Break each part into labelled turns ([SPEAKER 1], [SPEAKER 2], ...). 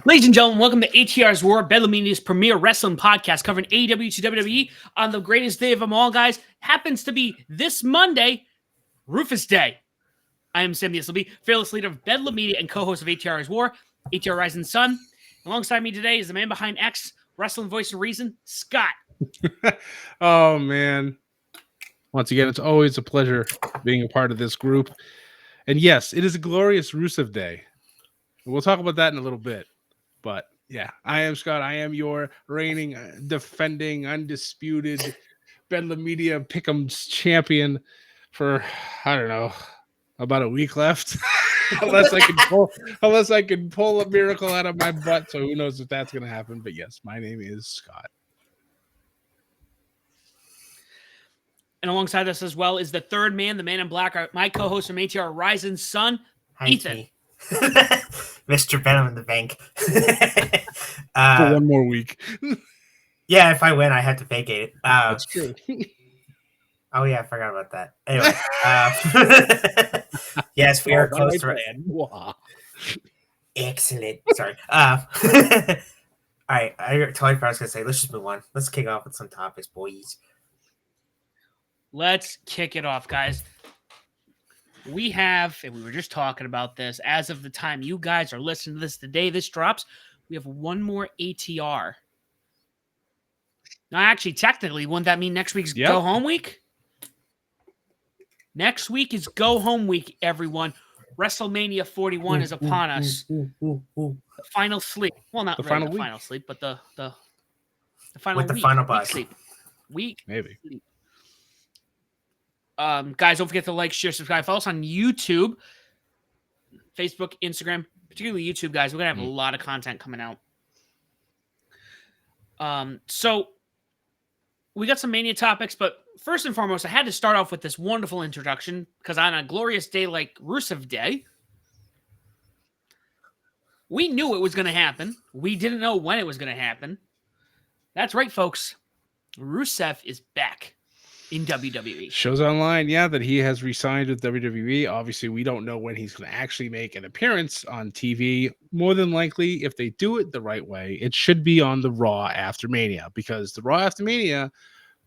[SPEAKER 1] Ladies and gentlemen, welcome to ATR's War, WrestleMania's premier wrestling podcast covering AEW to WWE on the greatest day of them all, guys. Happens to be this Monday, Rufus Day. I am Sam the SLB, fearless leader of Bedlam Media and co-host of ATR's War, ATR Rising Sun. Alongside me today is the man behind X, wrestling voice and reason, Scott.
[SPEAKER 2] Oh, man. Once again, it's always a pleasure being a part of this group. And yes, it is a glorious Rusev Day. We'll talk about that in a little bit. But yeah, I am Scott. I am your reigning, defending, undisputed Bedlam Media Pick'em's champion for, I don't know, about a week left. unless I can pull a miracle out of my butt. So who knows if that's going to happen. But yes, my name is Scott.
[SPEAKER 1] And alongside us as well is the third man, the man in black, my co-host from ATR Rising Sun, Ethan.
[SPEAKER 3] Mr. Venom in the bank.
[SPEAKER 2] For one more week.
[SPEAKER 3] Yeah, if I win, I have to vacate it.
[SPEAKER 2] That's true.
[SPEAKER 3] Oh, yeah, I forgot about that. Anyway. Yes, we are close to it.
[SPEAKER 2] Wow.
[SPEAKER 3] Excellent. Sorry. All right, I totally forgot what I was going to say. Let's just move on. Let's kick off with some topics, boys.
[SPEAKER 1] Let's kick it off, guys. We have, and we were just talking about this, as of the time you guys are listening to this, the day this drops, we have one more ATR. Now, actually, technically, wouldn't that mean next week's Go Home Week? Next week is Go Home Week, everyone. WrestleMania 41 is upon us. The final sleep. Well, not the really the final sleep, but the final
[SPEAKER 3] with the
[SPEAKER 1] week.
[SPEAKER 3] Final bus.
[SPEAKER 1] Week
[SPEAKER 2] maybe.
[SPEAKER 1] Sleep. Guys, don't forget to like, share, subscribe. Follow us on YouTube, Facebook, Instagram, particularly YouTube, guys. We're going to have a lot of content coming out. So we got some Mania topics, but first and foremost, I had to start off with this wonderful introduction because on a glorious day like Rusev Day, we knew it was going to happen. We didn't know when it was going to happen. That's right, folks. Rusev is back in WWE.
[SPEAKER 2] Shows online, that he has re-signed with WWE. Obviously, we don't know when he's going to actually make an appearance on TV. More than likely, if they do it the right way, it should be on the Raw after Mania, because the Raw after Mania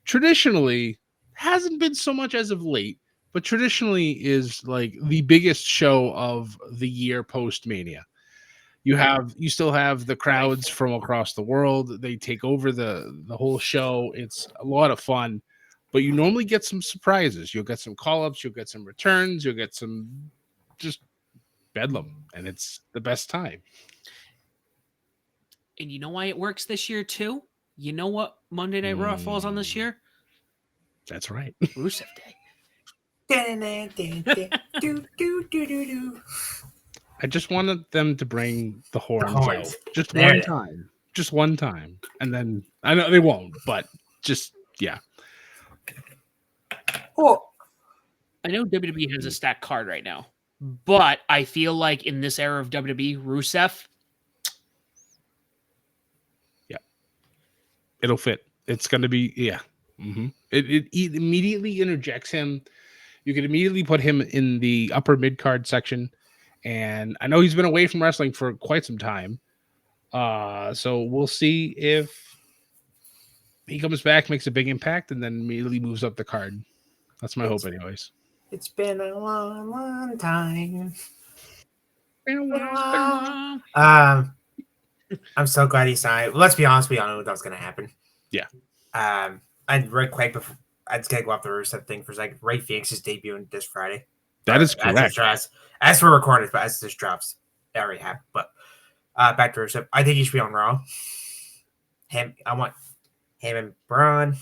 [SPEAKER 2] traditionally hasn't been so much as of late, but traditionally is like the biggest show of the year post Mania. You still have the crowds from across the world. They take over the whole show. It's a lot of fun. But you normally get some surprises. You'll get some call-ups. You'll get some returns. You'll get some just bedlam. And it's the best time.
[SPEAKER 1] And you know why it works this year, too? You know what Monday Night Raw falls on this year?
[SPEAKER 2] That's right.
[SPEAKER 1] Rusev Day.
[SPEAKER 2] I just wanted them to bring the horns out. Just one time. Just one time. And then, I know they won't, but just, yeah.
[SPEAKER 3] Well,
[SPEAKER 1] I know WWE has a stacked card right now, but I feel like in this era of WWE, Rusev,
[SPEAKER 2] it'll fit. It's going to be, Mm-hmm. It immediately interjects him. You can immediately put him in the upper mid-card section, and I know he's been away from wrestling for quite some time, so we'll see if he comes back, makes a big impact, and then immediately moves up the card. That's my hope, anyways.
[SPEAKER 3] It's been a long, long time. I'm so glad he signed. Well, let's be honest, we all knew that was going to happen.
[SPEAKER 2] Yeah.
[SPEAKER 3] And right quick before I just gotta go off the Rusev thing for a second. Ray Phoenix is debuting this Friday.
[SPEAKER 2] That is correct.
[SPEAKER 3] As we're recording, but as this drops, it already happened. But back to Rusev. I think he should be on Raw. I want him and Braun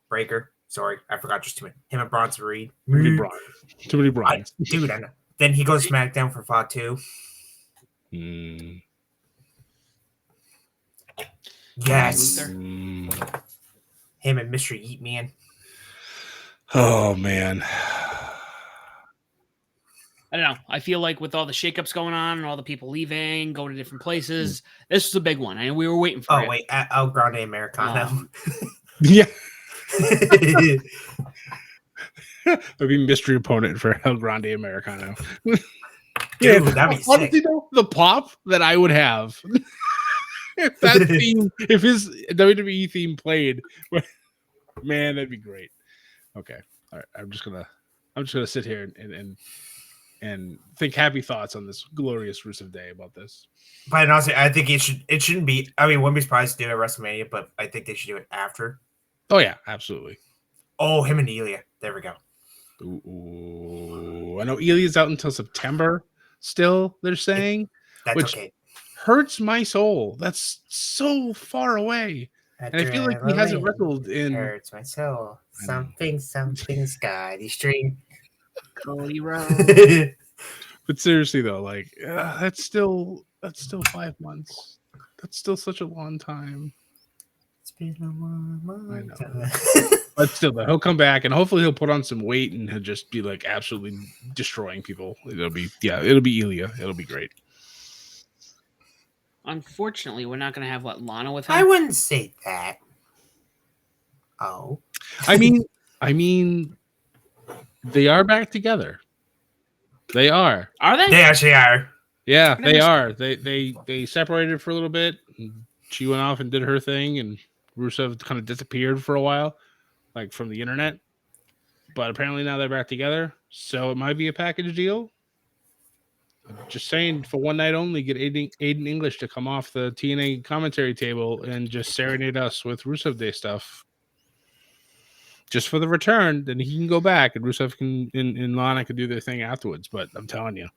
[SPEAKER 3] Breaker. Sorry, I forgot just 2 minutes. Him and Bronson Reed.
[SPEAKER 2] Too many Brauns.
[SPEAKER 3] Dude, I know. Then he goes SmackDown for Fall 2. Yes. Him and Mr. Yeet Man.
[SPEAKER 2] Oh, man.
[SPEAKER 1] I don't know. I feel like with all the shakeups going on and all the people leaving, going to different places, this was a big one. I know we were waiting for it.
[SPEAKER 3] Oh, wait. El Grande Americano.
[SPEAKER 2] Yeah. That'd be mystery opponent for El Grande Americano.
[SPEAKER 3] Dude, that'd be sick.
[SPEAKER 2] Honestly, though, the pop that I would have if that theme, if his WWE theme played, man, that'd be great. Okay, all right. I'm just gonna sit here and think happy thoughts on this glorious Rusev Day about this.
[SPEAKER 3] But honestly, I think it shouldn't be. I mean, wouldn't be surprised to do it at WrestleMania, but I think they should do it after.
[SPEAKER 2] Oh yeah, absolutely.
[SPEAKER 3] Oh, him and Ilya. There we go.
[SPEAKER 2] Ooh, I know Ilya's out until September. Still, they're saying,
[SPEAKER 3] That's
[SPEAKER 2] which
[SPEAKER 3] okay.
[SPEAKER 2] hurts my soul. That's so far away, and I feel like he hasn't wrestled in.
[SPEAKER 3] Hurts my soul. Something's got the string.
[SPEAKER 1] Cody Rhodes.
[SPEAKER 2] But seriously though, like that's still 5 months. That's still such a long time.
[SPEAKER 3] It's been a long time.
[SPEAKER 2] But still, though, he'll come back and hopefully he'll put on some weight and he'll just be like absolutely destroying people. It'll be Ilya. It'll be great.
[SPEAKER 1] Unfortunately, we're not going to have Lana with him.
[SPEAKER 3] I wouldn't say that. Oh,
[SPEAKER 2] I mean, they are back together. They are.
[SPEAKER 1] Are they?
[SPEAKER 3] they actually are.
[SPEAKER 2] Yeah, they are. They separated for a little bit. And she went off and did her thing, and Rusev kind of disappeared for a while, like from the internet. But apparently now they're back together, so it might be a package deal. Just saying, for one night only, get Aiden English to come off the TNA commentary table and just serenade us with Rusev Day stuff. Just for the return, then he can go back and Rusev and Lana can do their thing afterwards. But I'm telling you,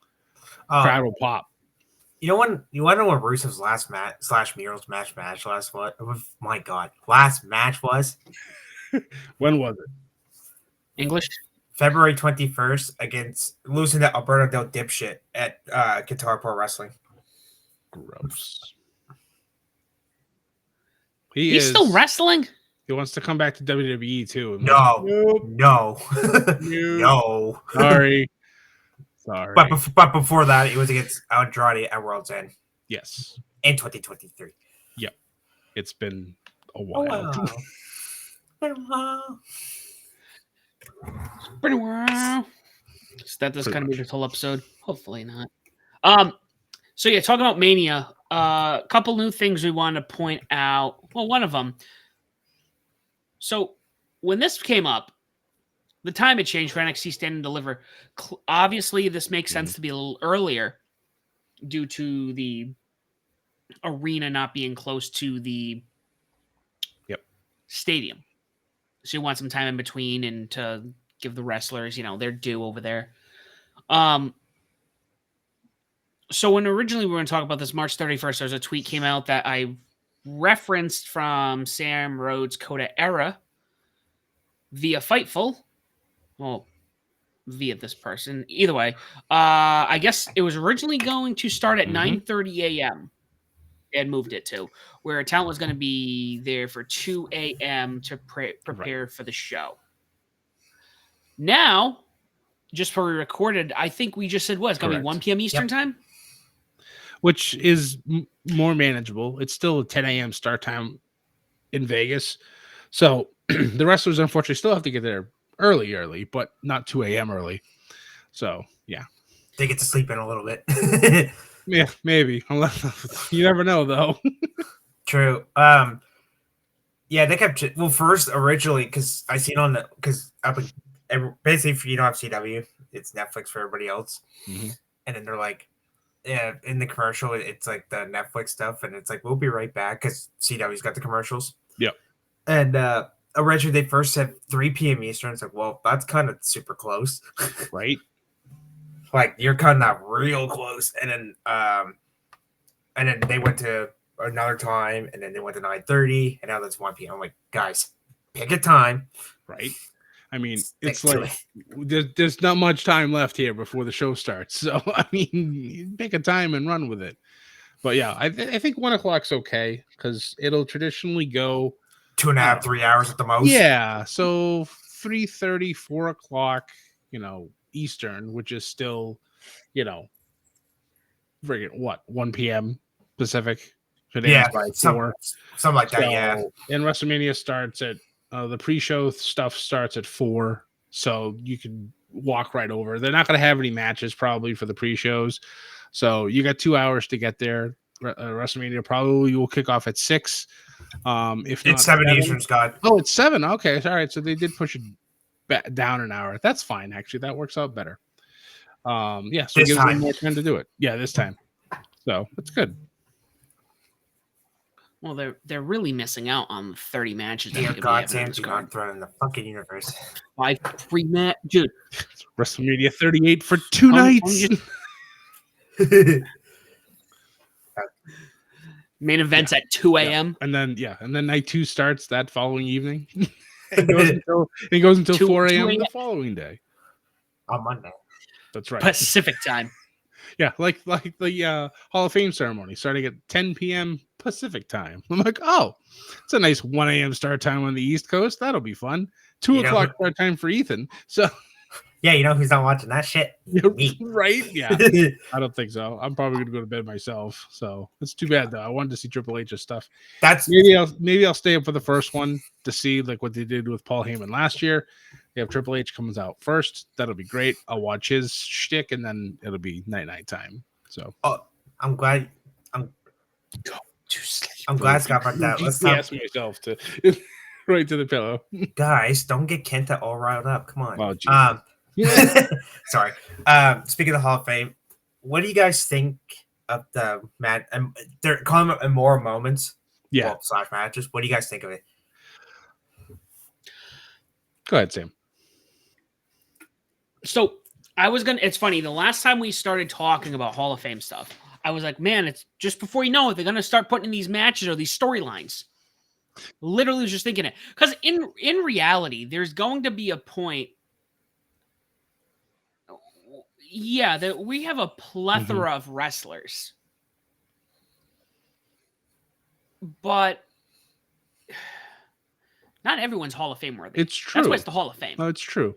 [SPEAKER 2] crowd will pop.
[SPEAKER 3] You want to know what Rusev's last match / Miro's match last what? My God, last match was?
[SPEAKER 2] When was it?
[SPEAKER 1] English?
[SPEAKER 3] February 21st against losing to Alberto Del Dipshit at Guitar Pro Wrestling.
[SPEAKER 2] Gross.
[SPEAKER 1] He's still wrestling?
[SPEAKER 2] He wants to come back to WWE too.
[SPEAKER 3] No.
[SPEAKER 2] Sorry.
[SPEAKER 3] But before that, it was against Andrade at World's End.
[SPEAKER 2] Yes.
[SPEAKER 3] In 2023.
[SPEAKER 2] Yep. It's been a while.
[SPEAKER 1] Pretty well. So that does kind of be the whole episode. Hopefully not. So yeah, talking about Mania, a couple new things we want to point out. Well, one of them. So when this came up, the time had changed for NXT Stand and Deliver. Obviously, this makes sense to be a little earlier due to the arena not being close to the stadium. So you want some time in between and to give the wrestlers, their due over there. So when originally we were going to talk about this March 31st, there's a tweet came out that I referenced from Sam Rhodes' Coda Era via Fightful. Well, via this person. Either way, I guess it was originally going to start at 9:30 a.m. They had moved it to where talent was going to be there for 2 a.m. to prepare for the show. Now, just before we recorded, I think we just said it's going to be 1 p.m. Eastern time.
[SPEAKER 2] Which is more manageable. It's still a 10 a.m. start time in Vegas. So the wrestlers, unfortunately, still have to get there early, but not 2 a.m. early. So, yeah.
[SPEAKER 3] They get to sleep in a little bit.
[SPEAKER 2] Yeah, maybe. You never know, though.
[SPEAKER 3] True. Yeah, they kept... Well, first, originally, because I seen on the... Because basically, if you don't have CW, it's Netflix for everybody else. Mm-hmm. And then they're like... Yeah, in the commercial, it's like the Netflix stuff, and it's like, we'll be right back, because CW's got the commercials.
[SPEAKER 2] Yep.
[SPEAKER 3] And originally, they first said 3 p.m. Eastern. It's like, well, that's kind of super close.
[SPEAKER 2] Right.
[SPEAKER 3] Like, you're cutting that real close. And then they went to another time, and then they went to 9:30, and now that's 1 p.m. I'm like, guys, pick a time.
[SPEAKER 2] Right. I mean, it's like there's not much time left here before the show starts. So, I mean, pick a time and run with it. But yeah, I think 1 o'clock's okay because it'll traditionally go
[SPEAKER 3] 2.5, 3 hours at the most.
[SPEAKER 2] Yeah. So 3:30, 4 o'clock, Eastern, which is still, friggin' 1 p.m. Pacific.
[SPEAKER 3] Yeah, something like that. Yeah.
[SPEAKER 2] And WrestleMania starts at the pre-show stuff starts at 4, so you can walk right over. They're not going to have any matches probably for the pre-shows, so you got 2 hours to get there. WrestleMania probably will kick off at 6. If not
[SPEAKER 3] It's 7
[SPEAKER 2] 7.
[SPEAKER 3] Eastern, Scott.
[SPEAKER 2] Oh, it's 7. Okay, all right. So they did push it down an hour. That's fine. Actually, that works out better. Yeah, so it
[SPEAKER 3] This
[SPEAKER 2] gives them
[SPEAKER 3] time.
[SPEAKER 2] more time to do it. Yeah, this time. So it's good.
[SPEAKER 1] Well, they're really missing out on 30 matches.
[SPEAKER 3] Dear
[SPEAKER 1] That could
[SPEAKER 3] God,
[SPEAKER 1] be
[SPEAKER 3] Sam,
[SPEAKER 1] this
[SPEAKER 3] do
[SPEAKER 1] card.
[SPEAKER 3] not throw in the fucking universe.
[SPEAKER 1] 5 free match, dude.
[SPEAKER 2] WrestleMania 38 for 2
[SPEAKER 1] I'm
[SPEAKER 2] nights.
[SPEAKER 1] Main events at 2 a.m.
[SPEAKER 2] And then night 2 starts that following evening. it goes until
[SPEAKER 1] 2
[SPEAKER 2] 4 a.m.
[SPEAKER 1] a.m.
[SPEAKER 2] the following day.
[SPEAKER 3] On Monday.
[SPEAKER 2] That's right.
[SPEAKER 1] Pacific time.
[SPEAKER 2] Yeah, like the Hall of Fame ceremony starting at 10 p.m. Pacific time. I'm like, oh, it's a nice 1 a.m. start time on the East Coast. That'll be fun. 2 o'clock start time for Ethan. So
[SPEAKER 3] yeah, you know who's not watching that shit? Me.
[SPEAKER 2] Right? Yeah. I don't think so. I'm probably gonna go to bed myself. So it's too bad though. I wanted to see Triple H's stuff. Maybe I'll stay up for the first one to see like what they did with Paul Heyman last year. They have Triple H comes out first. That'll be great. I'll watch his shtick and then it'll be night time. So
[SPEAKER 3] I'm glad Scott brought that. Let's
[SPEAKER 2] ask myself to right to the pillow.
[SPEAKER 3] Guys, don't get Kenta all riled up. Come on.
[SPEAKER 2] Oh,
[SPEAKER 3] sorry. Speaking of the Hall of Fame, what do you guys think of the match? And they're calling them immoral moments.
[SPEAKER 2] Yeah.
[SPEAKER 3] Slash matches. What do you guys think of it?
[SPEAKER 2] Go ahead, Sam.
[SPEAKER 1] So it's funny. The last time we started talking about Hall of Fame stuff, I was like, man, it's just before you know it, they're going to start putting in these matches or these storylines. Literally was just thinking it. Because in reality, there's going to be a point. Yeah, that we have a plethora of wrestlers. But not everyone's Hall of Fame worthy.
[SPEAKER 2] It's true.
[SPEAKER 1] That's why it's the Hall of Fame.
[SPEAKER 2] No, it's true.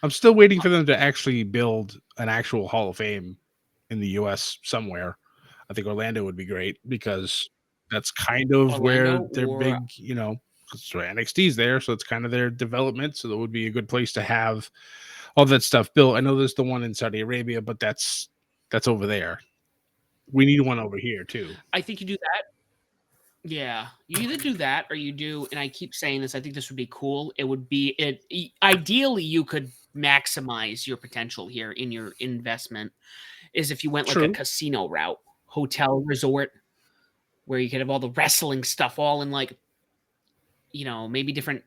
[SPEAKER 2] I'm still waiting for them to actually build an actual Hall of Fame in the U.S. somewhere. I think Orlando would be great because that's kind of where they're big, so NXT's there. So it's kind of their development. So that would be a good place to have all that stuff built. I know there's the one in Saudi Arabia, but that's over there. We need one over here too.
[SPEAKER 1] I think you do that. Yeah, you either do that or you do, and I keep saying this, I think this would be cool. It would be ideally you could maximize your potential here in your investment is if you went like a casino route, hotel resort, where you could have all the wrestling stuff all in like, maybe different.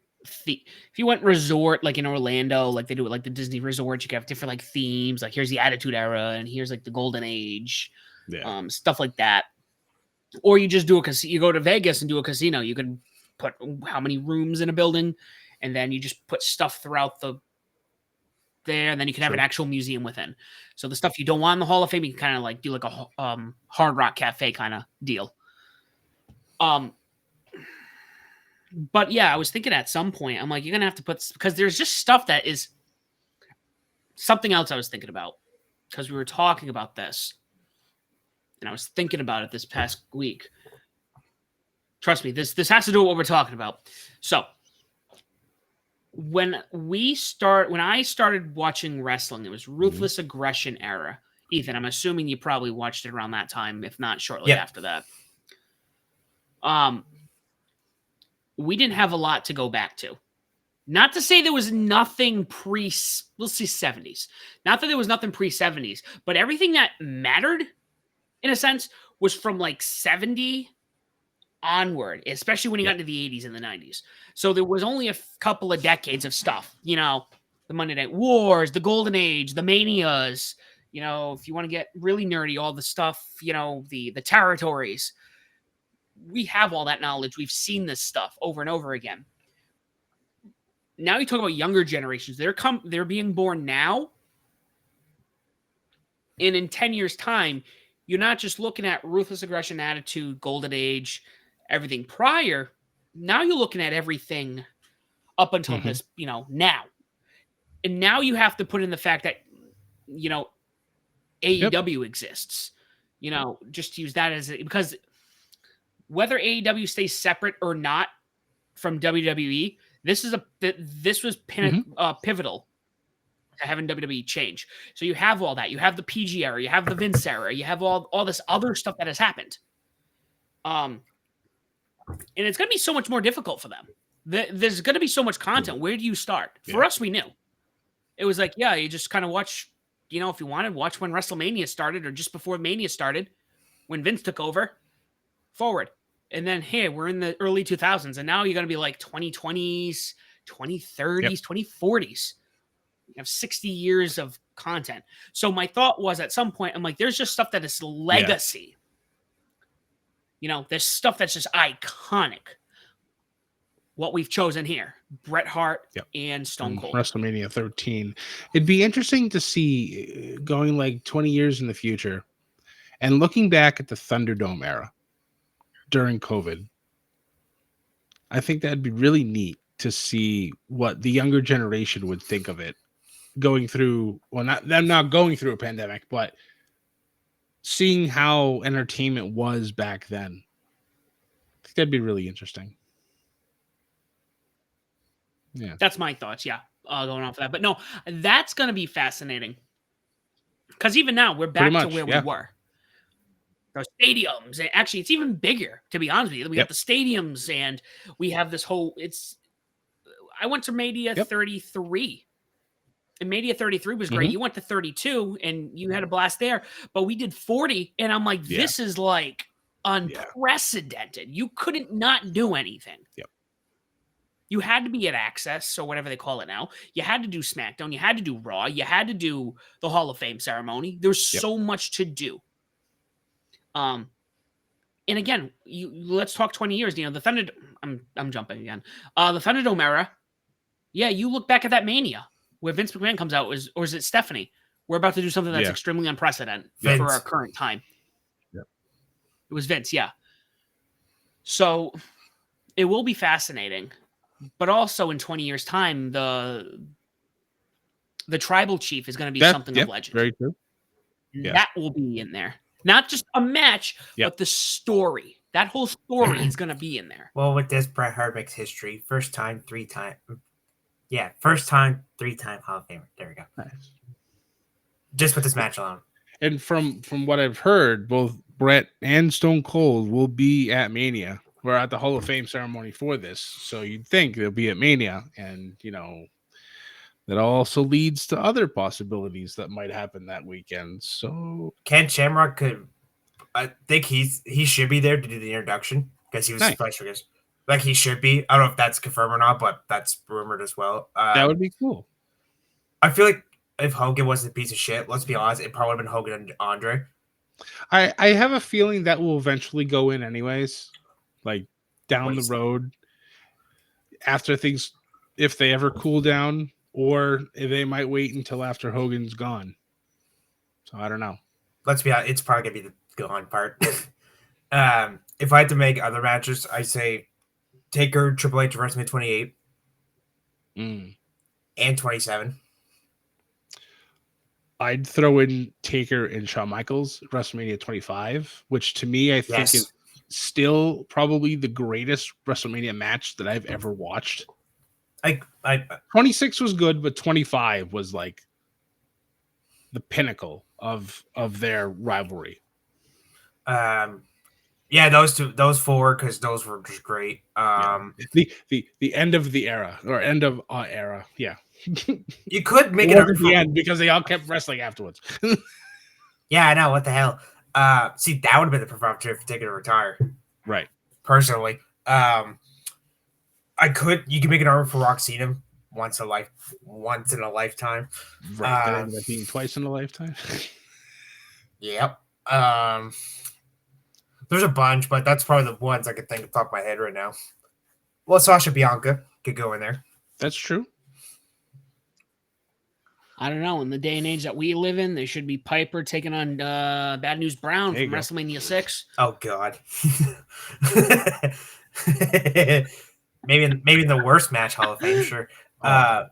[SPEAKER 1] If you went resort like in Orlando, like they do it like the Disney resort, you could have different like themes. Like here's the Attitude Era, and here's like the Golden Age, stuff like that. Or you just do you go to Vegas and do a casino. You could put how many rooms in a building, and then you just put stuff throughout there, and then you can have an actual museum within. So the stuff you don't want in the Hall of Fame, you can kind of like do like a Hard Rock Cafe kind of deal. But yeah, I was thinking at some point, I'm like, you're gonna have to because there's just stuff that is something else I was thinking about because we were talking about this. And I was thinking about it this past week. Trust me, this has to do with what we're talking about. So, when I started watching wrestling, it was Ruthless Aggression era. Ethan, I'm assuming you probably watched it around that time, if not shortly after that. We didn't have a lot to go back to. Not to say there was nothing let's see 70s. Not that there was nothing pre-70s, but everything that mattered in a sense, was from like 70 onward, especially when you got into the 80s and the 90s. So there was only a couple of decades of stuff, the Monday Night Wars, the Golden Age, the Manias, if you want to get really nerdy, all the stuff, the territories. We have all that knowledge. We've seen this stuff over and over again. Now you talk about younger generations. They're being born now. And in 10 years' time, you're not just looking at Ruthless Aggression, Attitude, Golden Age, everything prior. Now you're looking at everything up until this, now. And now you have to put in the fact that, AEW exists. Just to use that because whether AEW stays separate or not from WWE, this was pivotal to having WWE change. So you have all that. You have the PG era. You have the Vince era. You have all this other stuff that has happened. And it's going to be so much more difficult for them. There's going to be so much content. Where do you start? For us, we knew. It was like, yeah, you just kind of watch, if you wanted, watch when WrestleMania started or just before Mania started, when Vince took over, forward. And then, hey, we're in the early 2000s, and now you're going to be like 2020s, 2030s, 2040s. You have 60 years of content. So my thought was at some point, I'm like, there's just stuff that is legacy. There's stuff that's just iconic. What we've chosen here, Bret Hart and Stone Cold.
[SPEAKER 2] WrestleMania 13. It'd be interesting to see going like 20 years in the future and looking back at the Thunderdome era during COVID. I think that'd be really neat to see what the younger generation would think of it going through, well, not going through a pandemic, but seeing how entertainment was back then. I think that'd be really interesting. Yeah.
[SPEAKER 1] That's my thoughts. Yeah. Going off of that. But no, that's going to be fascinating. Because even now, we're back to where we were. Those stadiums. And actually, it's even bigger, to be honest with you. We got the stadiums, and we have this whole... I went to Mania 33. And Mania 33 was great. You went to 32, and you had a blast there. But we did 40, and I'm like, this is like unprecedented. You couldn't not do anything. You had to be at Access, or whatever they call it now. You had to do SmackDown. You had to do Raw. You had to do the Hall of Fame ceremony. There's so much to do. And again, let's talk 20 years. The Thunderdome. I'm jumping again. The Thunderdome era. Yeah, you look back at that Mania where Vince McMahon comes out, or is it Stephanie? We're about to do something that's extremely unprecedented for our current time. It was Vince, So it will be fascinating. But also in 20 years' time, the tribal chief is going to be something of legend.
[SPEAKER 2] Very true.
[SPEAKER 1] That will be in there. Not just a match, but the story. That whole story is going to be in there.
[SPEAKER 3] Well, with this, Bret Hart makes history. First time, 3-time. Yeah, first time, 3-time Hall of Famer. There we go. Nice. Just with this match alone.
[SPEAKER 2] And from what I've heard, both Bret and Stone Cold will be at Mania. We're at the Hall of Fame ceremony for this. So you'd think they'll be at Mania. And, that also leads to other possibilities that might happen that weekend. So
[SPEAKER 3] Ken Shamrock could, I think he should be there to do the introduction because he was special guest. Like he should be. I don't know if that's confirmed or not, but that's rumored as well.
[SPEAKER 2] That would be cool.
[SPEAKER 3] I feel like if Hogan wasn't a piece of shit, let's be honest, it probably would have been Hogan and Andre.
[SPEAKER 2] I have a feeling that will eventually go in anyways. Like down the road after things, if they ever cool down, or if they might wait until after Hogan's gone. So I don't know.
[SPEAKER 3] Let's be honest, it's probably gonna be the gone part. If I had to make other matches, I say Taker, Triple H, WrestleMania 28 and 27.
[SPEAKER 2] I'd throw in Taker and Shawn Michaels, WrestleMania 25, which to me I think is still probably the greatest WrestleMania match that I've ever watched. 26 was good, but 25 was like the pinnacle of their rivalry.
[SPEAKER 3] Yeah, those four, because those were just great.
[SPEAKER 2] The end of the era, or end of era. Yeah.
[SPEAKER 3] You could make it
[SPEAKER 2] at the end because they all kept wrestling afterwards.
[SPEAKER 3] Yeah, I know. What the hell? See, that would have been the perfect opportunity for Taker to retire.
[SPEAKER 2] Right.
[SPEAKER 3] Personally. You can make an armor for Roxina once in a lifetime.
[SPEAKER 2] Right. That ended up being twice in a lifetime.
[SPEAKER 3] Yep. There's a bunch, but that's probably the ones I could think of top of my head right now. Well, Sasha Bianca could go in there.
[SPEAKER 2] That's true.
[SPEAKER 1] I don't know. In the day and age that we live in, there should be Piper taking on Bad News Brown from WrestleMania 6.
[SPEAKER 3] Oh, God. maybe in the worst match Hall of Fame, sure. Oh,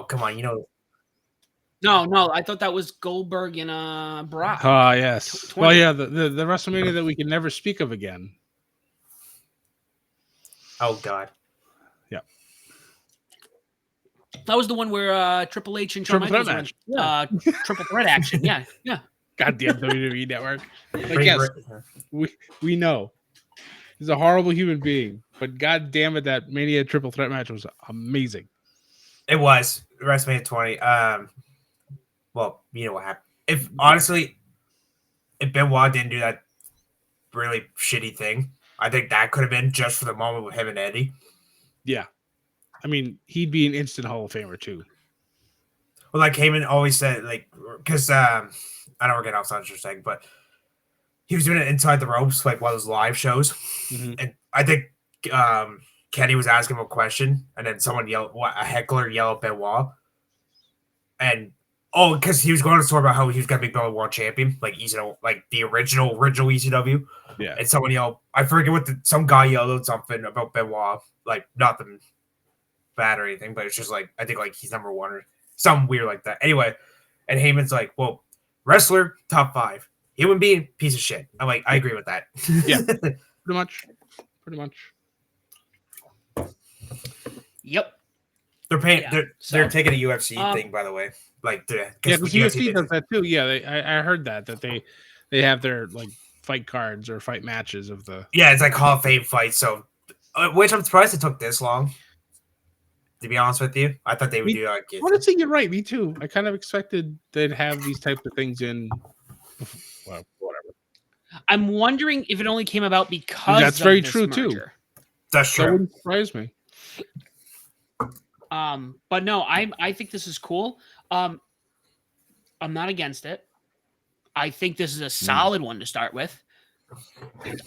[SPEAKER 3] come on.
[SPEAKER 1] No, I thought that was Goldberg and Brock.
[SPEAKER 2] Yes. 20. Well, yeah, the WrestleMania that we can never speak of again.
[SPEAKER 3] Oh, God.
[SPEAKER 2] Yeah.
[SPEAKER 1] That was the one where Triple H and Shawn Michaels went triple threat action. Yeah.
[SPEAKER 2] Goddamn WWE Network. Like,
[SPEAKER 3] Pretty
[SPEAKER 2] yes,
[SPEAKER 3] great.
[SPEAKER 2] we know he's a horrible human being, but god damn it, that Mania triple threat match was amazing.
[SPEAKER 3] It was WrestleMania 20. Well, you know what happened. If honestly, if Benoit didn't do that really shitty thing, I think that could have been just for the moment with him and Eddie.
[SPEAKER 2] Yeah. I mean, he'd be an instant Hall of Famer too.
[SPEAKER 3] Well, like Heyman always said, like, because I know we're getting off subject for a second, but he was doing it inside the ropes, like one of those live shows.
[SPEAKER 2] Mhm.
[SPEAKER 3] And I think Kenny was asking him a question, and then someone yelled, a heckler yelled at Benoit. And because he was going to talk about how he was going to be Benoit world champion, like like the original ECW.
[SPEAKER 2] Yeah.
[SPEAKER 3] And someone yelled, I forget some guy yelled something about Benoit, like nothing bad or anything, but it's just like, I think like he's number one or something weird like that. Anyway, and Heyman's like, well, wrestler, top 5. Human being, piece of shit. I'm like, I agree with that.
[SPEAKER 2] Yeah. Pretty much.
[SPEAKER 1] Yep.
[SPEAKER 3] They're paying.
[SPEAKER 1] Yeah,
[SPEAKER 3] They're taking a UFC thing, by the way. Like,
[SPEAKER 2] because UFC does that too. Yeah, I heard that they have their like fight cards or fight matches of the.
[SPEAKER 3] Yeah, it's like Hall of Fame fights. So, which I'm surprised it took this long. To be honest with you, I thought they would do like.
[SPEAKER 2] Honestly, you're right. Me too. I kind of expected they'd have these types of things in. Well, whatever.
[SPEAKER 1] I'm wondering if it only came about because
[SPEAKER 2] that's
[SPEAKER 1] of
[SPEAKER 2] very
[SPEAKER 1] this
[SPEAKER 2] true
[SPEAKER 1] merger.
[SPEAKER 2] too.
[SPEAKER 3] That's
[SPEAKER 2] That
[SPEAKER 3] true.
[SPEAKER 2] wouldn't surprise me.
[SPEAKER 1] But no, I think this is cool. I'm not against it. I think this is a solid one to start with.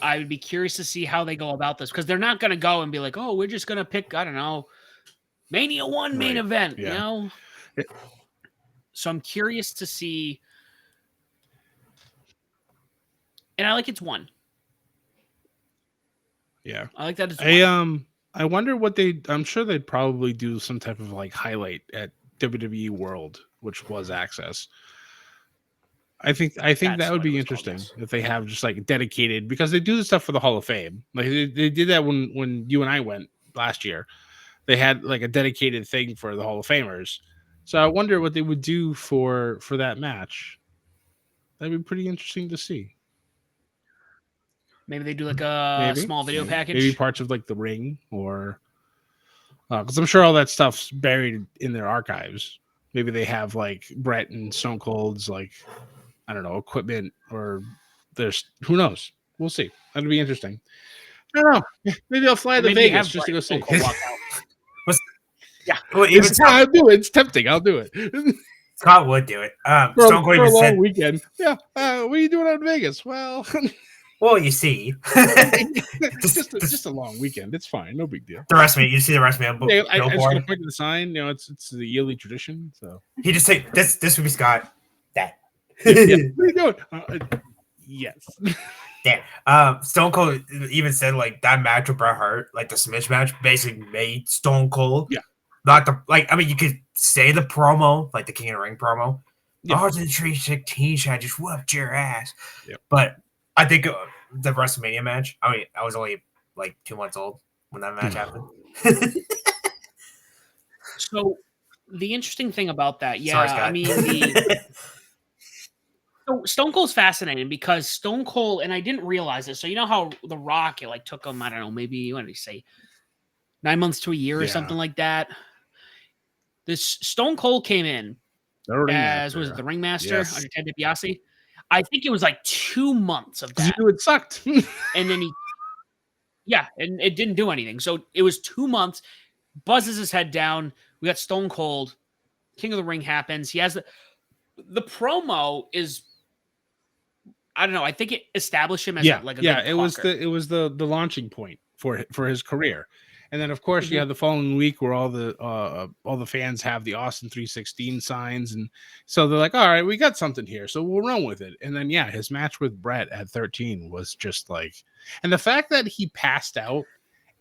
[SPEAKER 1] I would be curious to see how they go about this because they're not going to go and be like, oh, we're just going to pick, I don't know, Mania 1 main event, you know? So I'm curious to see. And I like it's 1.
[SPEAKER 2] Yeah.
[SPEAKER 1] I like that it's 1.
[SPEAKER 2] I wonder what I'm sure they'd probably do some type of like highlight at WWE World, which was Access. I think that would be interesting if they have just like dedicated, because they do the stuff for the Hall of Fame. Like they did that when you and I went last year. They had like a dedicated thing for the Hall of Famers. So I wonder what they would do for that match. That'd be pretty interesting to see.
[SPEAKER 1] Maybe they do like a small video package.
[SPEAKER 2] Maybe parts of like the ring, or because I'm sure all that stuff's buried in their archives. Maybe they have like Brett and Stone Cold's like, I don't know, equipment, or there's, who knows? We'll see. That'd be interesting. I don't know. Maybe I'll fly to Vegas just to go see.
[SPEAKER 3] Yeah, well, even
[SPEAKER 2] I'll do it. It's tempting. I'll do it.
[SPEAKER 3] Scott would do it.
[SPEAKER 2] For
[SPEAKER 3] Stone Cold
[SPEAKER 2] a
[SPEAKER 3] even
[SPEAKER 2] long
[SPEAKER 3] said,
[SPEAKER 2] weekend. Yeah. What are you doing out in Vegas? Well,
[SPEAKER 3] well, you see,
[SPEAKER 2] just a long weekend. It's fine. No big deal.
[SPEAKER 3] The rest of me, you see the rest of me.
[SPEAKER 2] I just gonna point to the sign. You know, it's the yearly tradition. So
[SPEAKER 3] he just say this. This would be Scott. That.
[SPEAKER 2] Yeah. What are you doing? Yes.
[SPEAKER 3] Yeah. Stone Cold even said like that match with Bret Hart, like the Smash match, basically made Stone Cold.
[SPEAKER 2] Yeah.
[SPEAKER 3] Not the like. I mean, you could say the promo, like the King of the Ring promo.
[SPEAKER 2] Yeah.
[SPEAKER 3] Oh, the 316 shot just whooped your ass.
[SPEAKER 2] Yep.
[SPEAKER 3] But I think the WrestleMania match. I mean, I was only like 2 months old when that match happened.
[SPEAKER 1] So the interesting thing about that,
[SPEAKER 3] Sorry,
[SPEAKER 1] I mean, so Stone Cold's fascinating because Stone Cold, and I didn't realize it. So you know how The Rock, it like took him, I don't know, maybe what did he say, 9 months to a year or something like that. This Stone Cold came in as was it the ringmaster under Ted DiBiase? I think it was like 2 months of that.
[SPEAKER 2] You knew it sucked,
[SPEAKER 1] and then and it didn't do anything. So it was 2 months. Buzzes his head down. We got Stone Cold. King of the Ring happens. He has the promo is, I don't know. I think it established him as like a good talker.
[SPEAKER 2] It was the launching point for his career. And then, of course, you have the following week where all the fans have the Austin 316 signs, and so they're like, "All right, we got something here, so we'll run with it." And then, his match with Brett at 13 was just like, and the fact that he passed out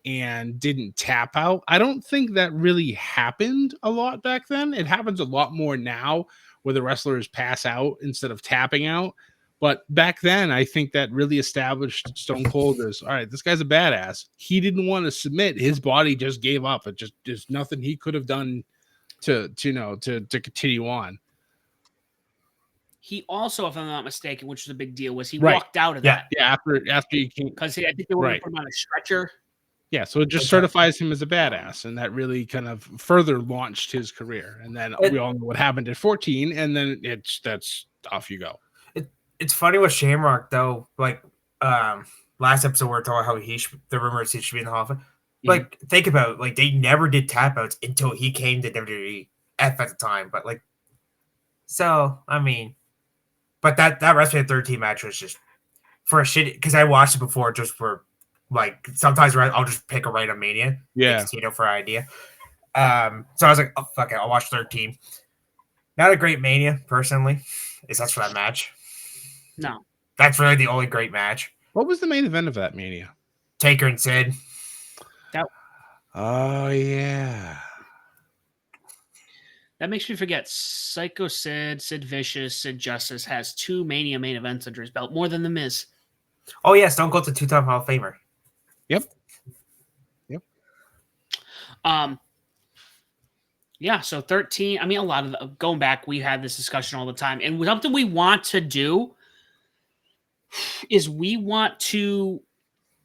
[SPEAKER 2] and didn't tap out, I don't think that really happened a lot back then. It happens a lot more now, where the wrestlers pass out instead of tapping out. But back then, I think that really established Stone Cold as, all right, this guy's a badass. He didn't want to submit. His body just gave up. It just, there's nothing he could have done to continue on.
[SPEAKER 1] he also, if I'm not mistaken, which was a big deal, was he
[SPEAKER 2] Right.
[SPEAKER 1] walked out of
[SPEAKER 3] Yeah.
[SPEAKER 1] that
[SPEAKER 2] Yeah, after he came.
[SPEAKER 1] because I think they were going
[SPEAKER 2] Right.
[SPEAKER 1] to put him on a stretcher.
[SPEAKER 2] Yeah, so it just
[SPEAKER 3] Okay.
[SPEAKER 2] certifies him as a badass, and that really kind of further launched his career. And then we all know what happened at 14, and then that's off you go.
[SPEAKER 3] It's funny with Shamrock though. Like last episode, we were talking how the rumors he should be in the Hall of Fame. Like think about it, like they never did tap outs until he came to WWE at the time. But like, so I mean, but that WrestleMania 13 match was just for a shit because I watched it before just for like sometimes I'll just pick a random Mania.
[SPEAKER 2] Yeah.
[SPEAKER 3] Tito for idea. So I was like, oh fuck it, I'll watch 13. Not a great Mania personally. Is that's for that match.
[SPEAKER 1] No.
[SPEAKER 3] That's really the only great match.
[SPEAKER 2] What was the main event of that Mania?
[SPEAKER 3] Taker and Sid.
[SPEAKER 2] Oh yeah.
[SPEAKER 1] That makes me forget. Psycho Sid, Sid Vicious, Sid Justice has 2 Mania main events under his belt, more than The Miz.
[SPEAKER 3] Oh yeah, Stone Cold's a 2-time Hall of Famer.
[SPEAKER 2] Yep.
[SPEAKER 1] Yeah, so 13. I mean, a lot of going back, we had this discussion all the time. And something we want to do is we want to,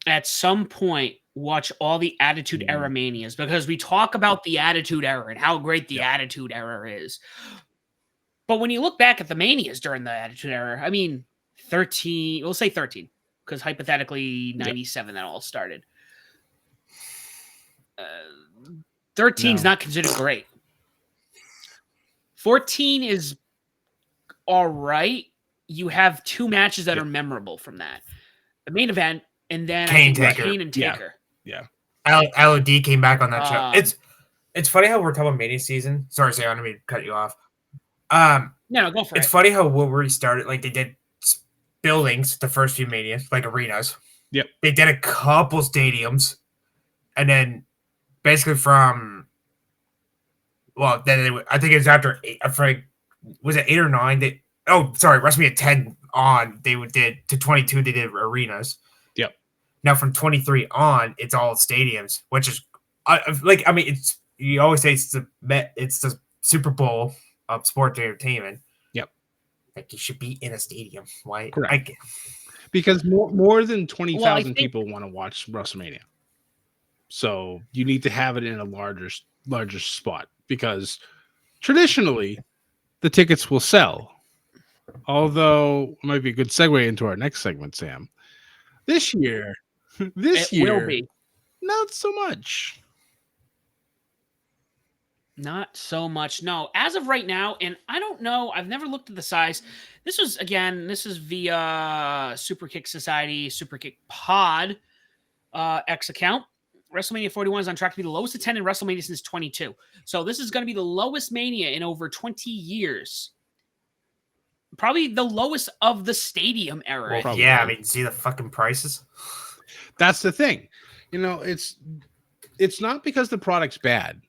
[SPEAKER 1] at some point, watch all the Attitude Era Manias because we talk about the Attitude Era and how great the Attitude Era is. But when you look back at the Manias during the Attitude Era, I mean, 13, we'll say 13, because hypothetically, 97 that all started. 13's not considered great. 14 is all right. You have 2 matches that are memorable from that. The main event, and then
[SPEAKER 3] Kane
[SPEAKER 1] and Taker.
[SPEAKER 2] Yeah.
[SPEAKER 3] LOD came back on that show. It's funny how we're talking about Mania season. Sorry, Sam, I didn't mean to cut you off.
[SPEAKER 1] No, go for it.
[SPEAKER 3] It's funny how what we started, like they did buildings, the first few Manias, like arenas.
[SPEAKER 2] Yep.
[SPEAKER 3] They did a couple stadiums, and then basically from then I think it was after 8. Was it 8 or 9? WrestleMania 10 on they did to 22. They did arenas.
[SPEAKER 2] Yep.
[SPEAKER 3] Now from 23 on, it's all stadiums, which is it's you always say it's the Super Bowl of sports entertainment.
[SPEAKER 2] Yep.
[SPEAKER 3] Like you should be in a stadium. Why?
[SPEAKER 2] Correct. Because more than 20,000 people want to watch WrestleMania. So you need to have it in a larger spot because traditionally the tickets will sell. Although it might be a good segue into our next segment, Sam. This year
[SPEAKER 1] will be.
[SPEAKER 2] Not so much.
[SPEAKER 1] Not so much. No, as of right now, and I don't know, I've never looked at the size. This is via Superkick Society, Superkick Pod X account. WrestleMania 41 is on track to be the lowest attended WrestleMania since 22. So this is going to be the lowest Mania in over 20 years. Probably the lowest of the stadium era.
[SPEAKER 3] Well, yeah, I mean, see the fucking prices.
[SPEAKER 2] That's the thing. It's not because the product's bad.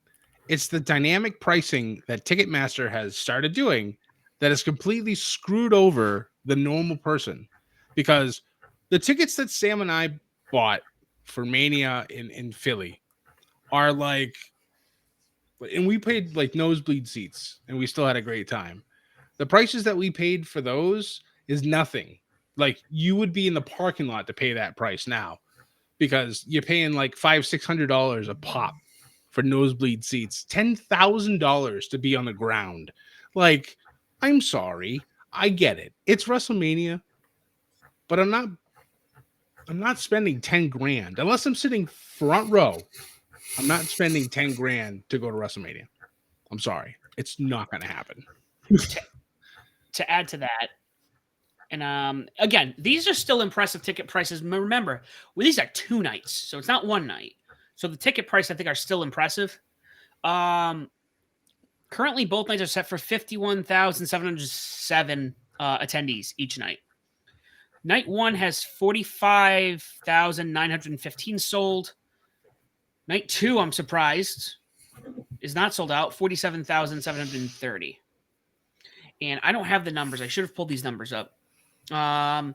[SPEAKER 2] It's the dynamic pricing that Ticketmaster has started doing that has completely screwed over the normal person. Because the tickets that Sam and I bought for Mania in Philly are like, and we paid like nosebleed seats and we still had a great time. The prices that we paid for those is nothing. Like you would be in the parking lot to pay that price now because you're paying like $500-$600 a pop for nosebleed seats, $10,000 to be on the ground. Like, I'm sorry, I get it. It's WrestleMania, but I'm not spending 10 grand unless I'm sitting front row. I'm not spending 10 grand to go to WrestleMania. I'm sorry, it's not going to happen.
[SPEAKER 1] To add to that, and again, these are still impressive ticket prices. Remember, these are 2 nights, so it's not 1 night. So the ticket price, I think, are still impressive. Currently, both nights are set for 51,707 attendees each night. Night 1 has 45,915 sold. Night 2, I'm surprised, is not sold out, 47,730. And I don't have the numbers. I should have pulled these numbers up. I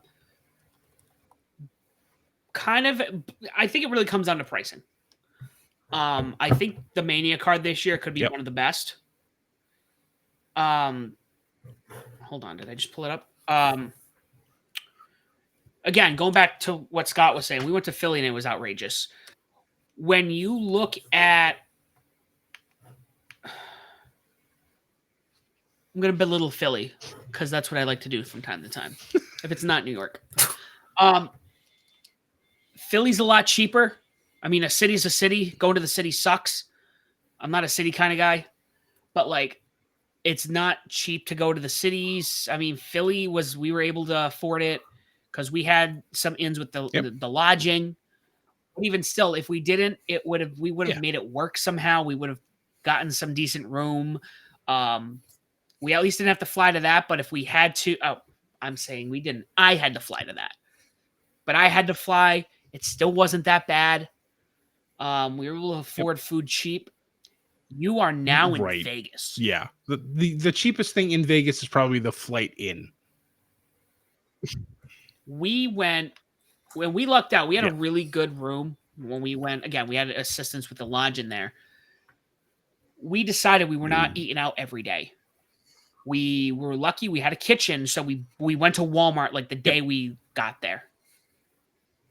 [SPEAKER 1] think it really comes down to pricing. I think the Mania card this year could be one of the best. Hold hold on. Did I just pull it up? Again, going back to what Scott was saying, we went to Philly and it was outrageous. When you look at, I'm going to belittle Philly because that's what I like to do from time to time. If it's not New York. Philly's a lot cheaper. I mean, a city's a city. Going to the city sucks. I'm not a city kind of guy. But, like, it's not cheap to go to the cities. I mean, Philly we were able to afford it because we had some ins with the lodging. But even still, if we didn't, we would have made it work somehow. We would have gotten some decent room. We at least didn't have to fly to that. But if we had to, I'm saying we didn't. I had to fly to that. But I had to fly. It still wasn't that bad. We were able to afford food cheap. You are now in Vegas.
[SPEAKER 2] Yeah. The cheapest thing in Vegas is probably the flight in.
[SPEAKER 1] When we lucked out, we had a really good room when we went. Again, we had assistance with the lodge in there. We decided we were not eating out every day. We were lucky we had a kitchen, so we went to Walmart like the day we got there.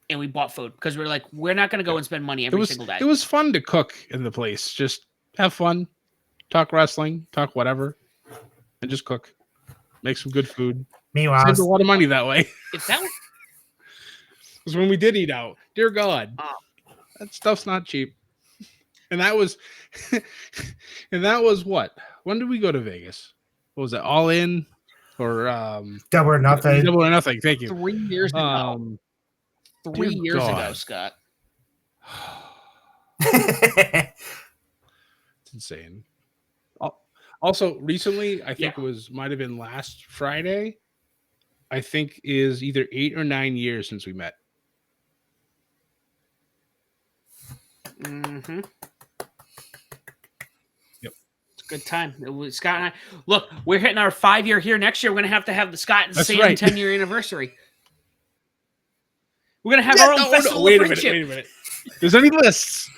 [SPEAKER 1] And we bought food because we were like, we're not going to go and spend money every single day.
[SPEAKER 2] It was fun to cook in the place. Just have fun, talk wrestling, talk whatever, and just cook. Make some good food.
[SPEAKER 3] Meanwhile,
[SPEAKER 2] saved a lot of money that way.
[SPEAKER 1] If that was
[SPEAKER 2] because when we did eat out, dear God, that stuff's not cheap. And that was, what? When did we go to Vegas? What was it? All in or
[SPEAKER 3] Double or Nothing?
[SPEAKER 2] Double or Nothing. Thank you.
[SPEAKER 1] 3 years ago. 3 years ago, Scott.
[SPEAKER 2] It's insane. Also, recently, I think might have been last Friday. I think is either 8 or 9 years since we met.
[SPEAKER 1] Mm-hmm.
[SPEAKER 2] Yep.
[SPEAKER 1] It's a good time. It was Scott and I. Look, we're hitting our 5-year here next year. We're going to have the Scott and Sam 10-year anniversary. We're going to have our own festival
[SPEAKER 2] wait
[SPEAKER 1] of
[SPEAKER 2] a
[SPEAKER 1] friendship.
[SPEAKER 2] minute, wait a minute. There's any lists?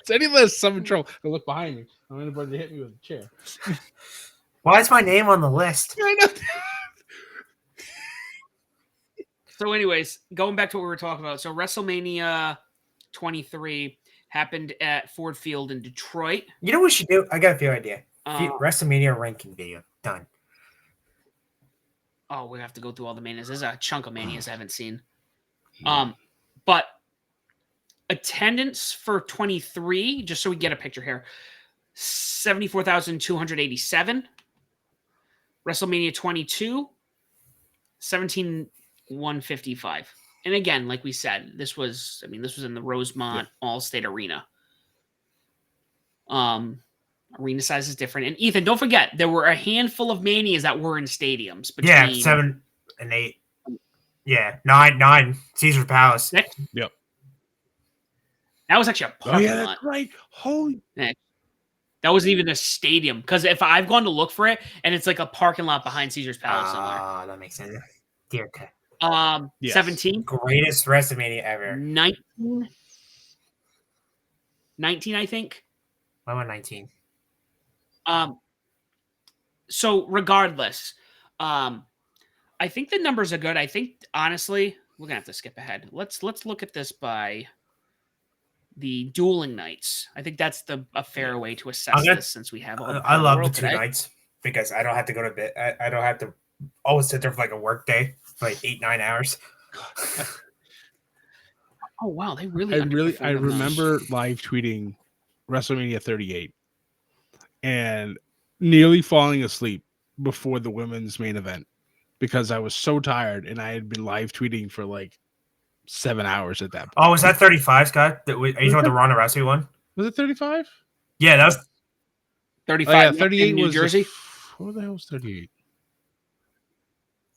[SPEAKER 2] There's any lists? I'm in trouble. I look behind me. I don't want anybody to hit me with a chair.
[SPEAKER 3] Why is my name on the list?
[SPEAKER 2] I know.
[SPEAKER 1] So anyways, going back to what we were talking about. So WrestleMania 23 happened at Ford Field in Detroit.
[SPEAKER 3] You know what we should do? I got a few idea. WrestleMania ranking video. Done.
[SPEAKER 1] Oh, we have to go through all the manias. There's a chunk of manias I haven't seen. But attendance for 23, just so we get a picture here, 74,287. WrestleMania 22, 17,155. And again, like we said, this was in the Rosemont All-State Arena. Arena size is different. And Ethan, don't forget, there were a handful of manias that were in stadiums.
[SPEAKER 3] 7 and 8. Yeah, 9. Caesar's Palace.
[SPEAKER 1] 6?
[SPEAKER 2] Yep.
[SPEAKER 1] That was actually a parking lot.
[SPEAKER 2] That's right. Holy.
[SPEAKER 1] That wasn't even a stadium. Because if I've gone to look for it, and it's like a parking lot behind Caesar's Palace somewhere.
[SPEAKER 3] Oh, that makes sense. Dear
[SPEAKER 1] God. 17.
[SPEAKER 3] Greatest WrestleMania ever.
[SPEAKER 1] 19, I think.
[SPEAKER 3] Why am I 19?
[SPEAKER 1] So regardless, I think the numbers are good. I think honestly, we're gonna have to skip ahead. Let's look at this by the dueling nights. I think that's a fair way to assess this since we have all.
[SPEAKER 3] I love the 2 nights because I don't have to go to bed. I don't have to always sit there for like a work day for like 8-9 hours.
[SPEAKER 1] Oh wow, they really.
[SPEAKER 2] I remember live tweeting WrestleMania 38 and nearly falling asleep before the women's main event because I was so tired and I had been live tweeting for like 7 hours at that point.
[SPEAKER 3] Oh, was that 35, Scott? Are you talking about the Ronda Rousey one?
[SPEAKER 2] Was it 35?
[SPEAKER 3] Yeah, that was
[SPEAKER 1] 35.
[SPEAKER 2] Oh, yeah, 38
[SPEAKER 1] in New
[SPEAKER 2] was
[SPEAKER 1] Jersey.
[SPEAKER 2] What the hell was 38?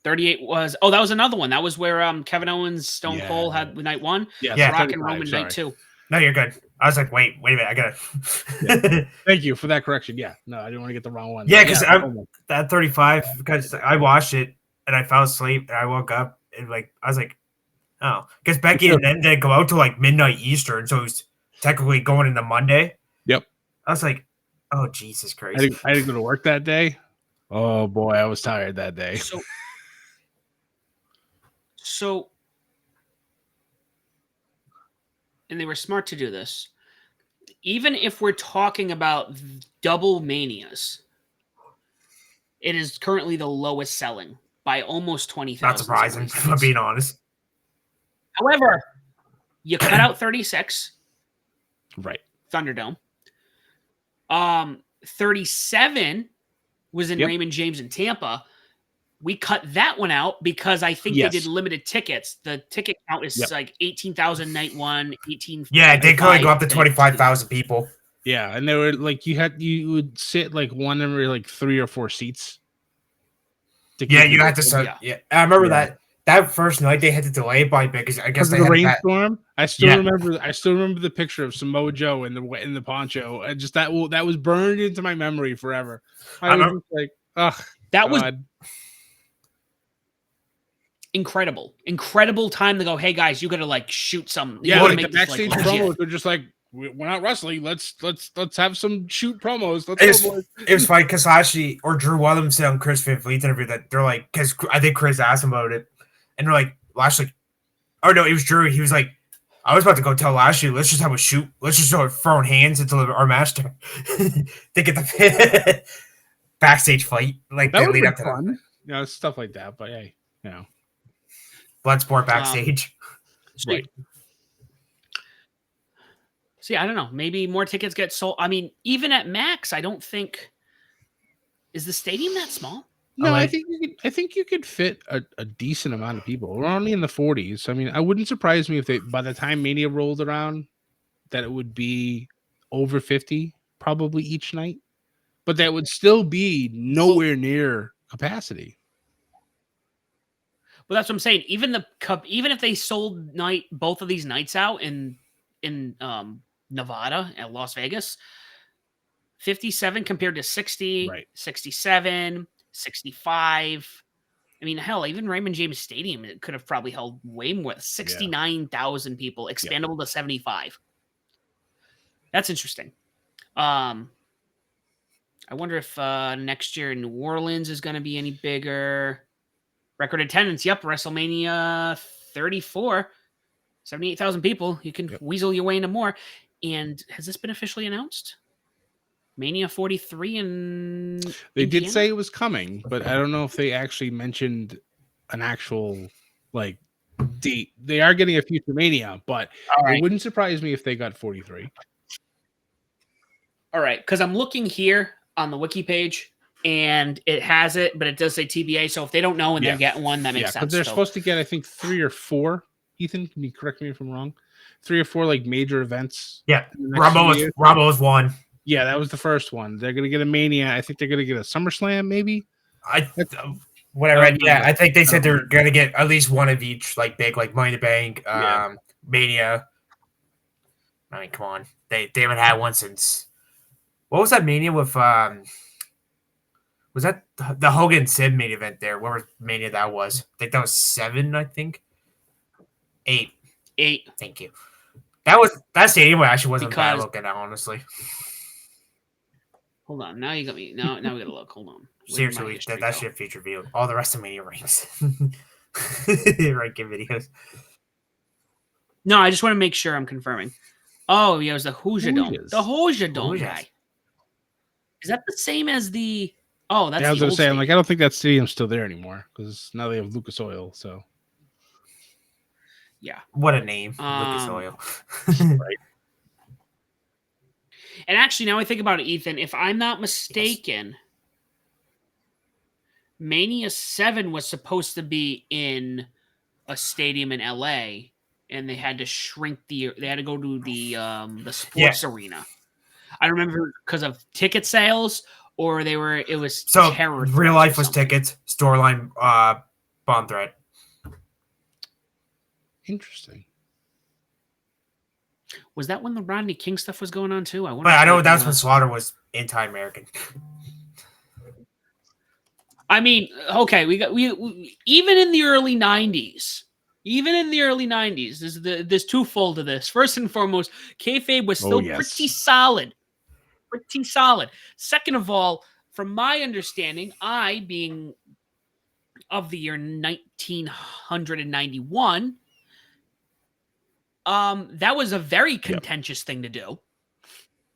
[SPEAKER 1] 38 was that was another one. That was where Kevin Owens, Stone Cold had night 1.
[SPEAKER 2] Yeah,
[SPEAKER 1] Rock and Roman night 2.
[SPEAKER 3] No, you're good. I was like, wait a minute, I gotta.
[SPEAKER 2] Thank you for that correction. Yeah, no, I didn't want to get the wrong one.
[SPEAKER 3] Yeah, because that 35 because I watched it and I fell asleep and I woke up and I was like, oh, because Becky and then they go out to like midnight Eastern, so it was technically going into Monday.
[SPEAKER 2] Yep.
[SPEAKER 3] I was like, oh Jesus Christ!
[SPEAKER 2] I didn't go to work that day, Oh boy, I was tired that day.
[SPEAKER 1] So, and they were smart to do this. Even if we're talking about double manias, it is currently the lowest selling by almost 20,000.
[SPEAKER 3] Not surprising, if I'm being honest.
[SPEAKER 1] However, you cut out 36.
[SPEAKER 2] Right.
[SPEAKER 1] Thunderdome. 37 was in Raymond James in Tampa. We cut that one out because I think they did limited tickets. The ticket count is like 18,000 night one, 18.
[SPEAKER 3] Yeah, they could go up to 25,000 people.
[SPEAKER 2] Yeah, and they were like you would sit like one every like 3 or 4 seats.
[SPEAKER 3] Yeah, you had to start. Yeah, I remember that first night they had to delay by because I guess they
[SPEAKER 2] had
[SPEAKER 3] the
[SPEAKER 2] rainstorm. I still remember the picture of Samoa Joe in the poncho. And just that was burned into my memory forever. I was just like, ugh,
[SPEAKER 1] that was incredible time to go, hey guys, you gotta like shoot some.
[SPEAKER 2] Yeah, like the backstage promos were just like, we're not wrestling. Let's have some shoot promos.
[SPEAKER 3] It was funny because Lashley or Drew Williams said on Chris Van Vliet's interview that they're like, because I think Chris asked him about it, and they're like, Lashley, oh no, it was Drew. He was like, I was about to go tell Lashley, let's just have a shoot. Let's just start throwing hands until our match to get the backstage fight. Like
[SPEAKER 2] that
[SPEAKER 3] lead up
[SPEAKER 2] to fun. That. Stuff like that. But hey,
[SPEAKER 3] Bloodsport backstage.
[SPEAKER 2] Right.
[SPEAKER 1] See, I don't know. Maybe more tickets get sold. I mean, even at max, I don't think is the stadium that small.
[SPEAKER 2] No, I think you could fit a decent amount of people. We're only in the 40s. I mean, I wouldn't surprise me if by the time Mania rolled around, that it would be over 50 probably each night, but that would still be nowhere near capacity.
[SPEAKER 1] Well, that's what I'm saying. Even if they sold both of these nights out in Nevada and Las Vegas, 57 compared to 60, 67, 65. I mean, hell, even Raymond James Stadium, it could have probably held way more. 69,000 people, expandable to 75. That's interesting. I wonder if next year in New Orleans is going to be any bigger. Record attendance, WrestleMania 34, 78,000 people. You can weasel your way into more. And has this been officially announced? Mania 43 in
[SPEAKER 2] They did say it was coming, but I don't know if they actually mentioned an actual like date. They are getting a future Mania, but it wouldn't surprise me if they got 43.
[SPEAKER 1] All right, because I'm looking here on the wiki page, and it has it, but it does say TBA. So if they don't know and they're getting one, that makes sense.
[SPEAKER 2] Because they're supposed to get, I think, 3 or 4. Ethan, can you correct me if I'm wrong? 3 or 4 like major events.
[SPEAKER 3] Yeah, Rumble was one.
[SPEAKER 2] Yeah, that was the first one. They're gonna get a Mania. I think they're gonna get a SummerSlam, maybe.
[SPEAKER 3] Whatever. I think they said they're gonna get at least one of each, like big, like Money in the Bank, Mania. I mean, come on, they haven't had one since. What was that Mania with? Was that the Hogan Sid main event there? What was Mania that was? I think that was 7. I think 8. Thank you. That stadium actually wasn't bad looking, honestly.
[SPEAKER 1] Hold on, now you got me. Now we gotta look. Hold on.
[SPEAKER 3] Seriously, that should feature view all the WrestleMania rings, ranking videos.
[SPEAKER 1] No, I just want to make sure I'm confirming. Oh, yeah, it was the Hoosier Dome. The Hoosier Dome guy. Is that the same as the? Oh, that's.
[SPEAKER 2] Yeah, I was gonna say, I'm like, I don't think that stadium's still there anymore because now they have Lucas Oil. So.
[SPEAKER 1] Yeah.
[SPEAKER 3] What a name, Lucas Oil.
[SPEAKER 2] Right.
[SPEAKER 1] And actually, now I think about it, Ethan, if I'm not mistaken, Mania 7 was supposed to be in a stadium in LA, and they had to shrink they had to go to the sports arena. I remember because of ticket sales, or it was terror.
[SPEAKER 3] Real life was tickets, storyline bomb threat.
[SPEAKER 2] Interesting.
[SPEAKER 1] Was that when the Rodney King stuff was going on too?
[SPEAKER 3] I know that's when Slaughter was anti-American.
[SPEAKER 1] I mean, okay, we even in the early 90s. Even in the early 90s, there's twofold to this. First and foremost, kayfabe was still pretty solid. Pretty solid. Second of all, from my understanding, I being of the year 1991, that was a very contentious thing to do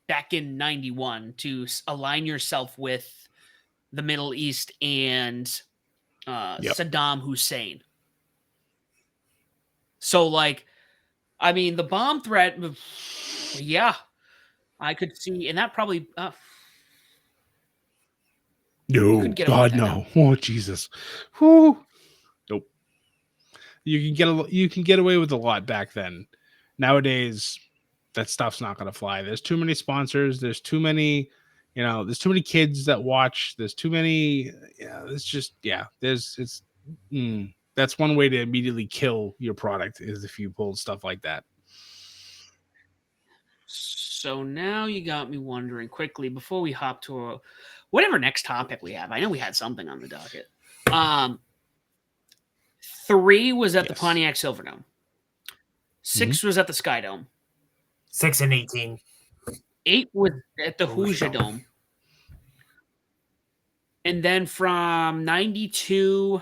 [SPEAKER 1] back in 91 to align yourself with the Middle East and Saddam Hussein. So, like, I mean, the bomb threat, yeah, I could see, and that probably
[SPEAKER 2] no,
[SPEAKER 1] could get
[SPEAKER 2] God,
[SPEAKER 1] away with
[SPEAKER 2] no. Oh, Jesus. Whew. Nope. You can get away with a lot back then. Nowadays, that stuff's not going to fly. There's too many sponsors. There's too many, there's too many kids that watch. There's too many. It's just, that's one way to immediately kill your product is if you pull stuff like that.
[SPEAKER 1] So now you got me wondering quickly before we hop to whatever next topic we have. I know we had something on the docket. 3 was at the Pontiac Silverdome. 6 was at the Sky Dome.
[SPEAKER 3] 6 and 18.
[SPEAKER 1] 8 was at the Hoosier Dome. And then from 92,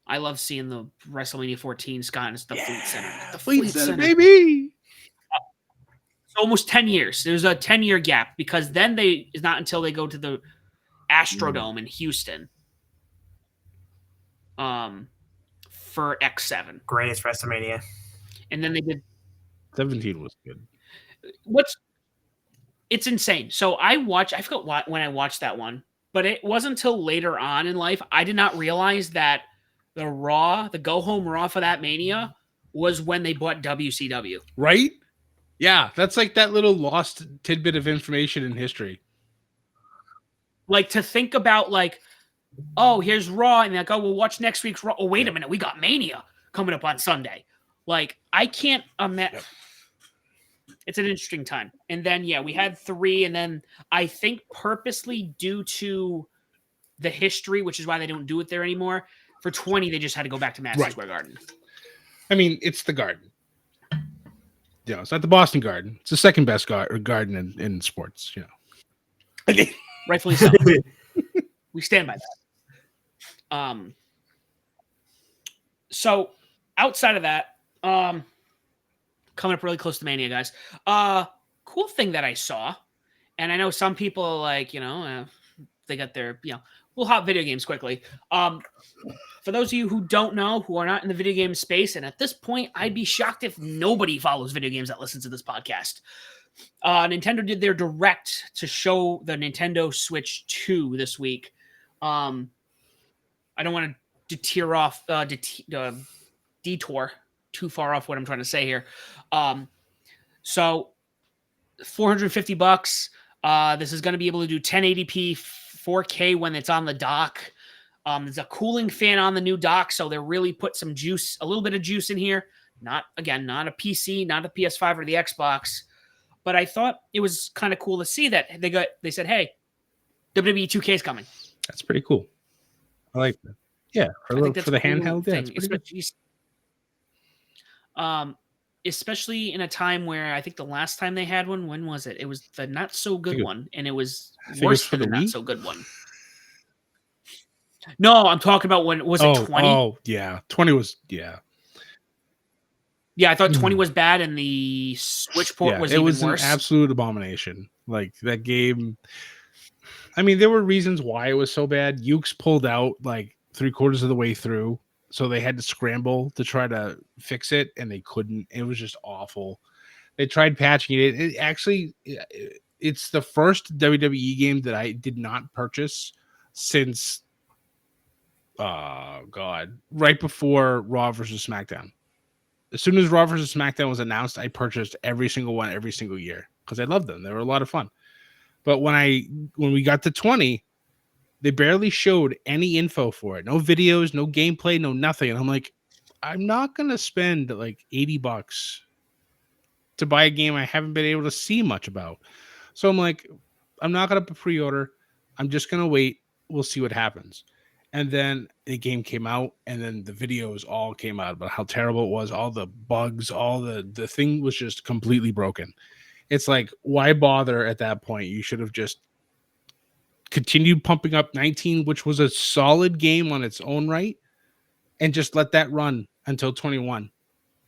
[SPEAKER 1] I love seeing the WrestleMania 14 Scott and the Fleet Center. The Fleet Center,
[SPEAKER 2] baby.
[SPEAKER 1] It's almost 10 years. There's a 10-year gap because then it's not until they go to the Astrodome in Houston. For X7.
[SPEAKER 3] Greatest WrestleMania.
[SPEAKER 1] And then they did
[SPEAKER 2] 17 was good.
[SPEAKER 1] It's insane. So I forgot when I watched that one, but it wasn't until later on in life I did not realize that the go home Raw for that Mania was when they bought WCW.
[SPEAKER 2] Right? Yeah, that's like that little lost tidbit of information in history.
[SPEAKER 1] Like to think about like, oh, here's Raw, and like, oh, we'll watch next week's Raw. Oh, wait a minute, we got Mania coming up on Sunday. Like, I can't imagine. It's an interesting time. And then, we had 3, and then I think purposely due to the history, which is why they don't do it there anymore, for 20, they just had to go back to Madison Square Garden.
[SPEAKER 2] I mean, it's the Garden. It's not the Boston Garden. It's the second best garden in sports,
[SPEAKER 1] Rightfully so. We stand by that. So outside of that, coming up really close to Mania, guys. Cool thing that I saw, and I know some people are like, they got their, we'll hop video games quickly. For those of you who don't know, who are not in the video game space, and at this point, I'd be shocked if nobody follows video games that listens to this podcast. Nintendo did their direct to show the Nintendo Switch 2 this week. I don't want to detour too far off what I'm trying to say here. So $450. This is going to be able to do 1080p 4K when it's on the dock. There's a cooling fan on the new dock, so they really put a little bit of juice in here. Not a PC, not a PS5 or the Xbox. But I thought it was kind of cool to see that they said, hey, WWE 2K is coming.
[SPEAKER 2] That's pretty cool. I like that. Yeah, for the handheld thing.
[SPEAKER 1] Especially in a time where I think the last time they had one, when was it? It was the not so good one, and it was worse than the not so good one. No, I'm talking about when was it 20?
[SPEAKER 2] Oh, yeah. 20 was
[SPEAKER 1] Yeah, I thought 20 was bad, and the Switch port was even worse. It was
[SPEAKER 2] an absolute abomination. Like, that game... I mean, there were reasons why it was so bad. Ukes pulled out, like, 3/4 of the way through, so they had to scramble to try to fix it, and they couldn't. It was just awful. They tried patching it. It's the first WWE game that I did not purchase since... right before Raw versus SmackDown. As soon as Raw versus SmackDown was announced, I purchased every single one every single year because I loved them. They were a lot of fun. But when we got to 20, they barely showed any info for it. No videos, no gameplay, no nothing. And I'm like, I'm not going to spend like $80 to buy a game I haven't been able to see much about. So I'm like, I'm not going to pre-order. I'm just going to wait. We'll see what happens. And then the game came out, and then the videos all came out about how terrible it was, all the bugs, all the thing was just completely broken. It's like, why bother at that point? You should have just continued pumping up 19, which was a solid game on its own right, and just let that run until 21.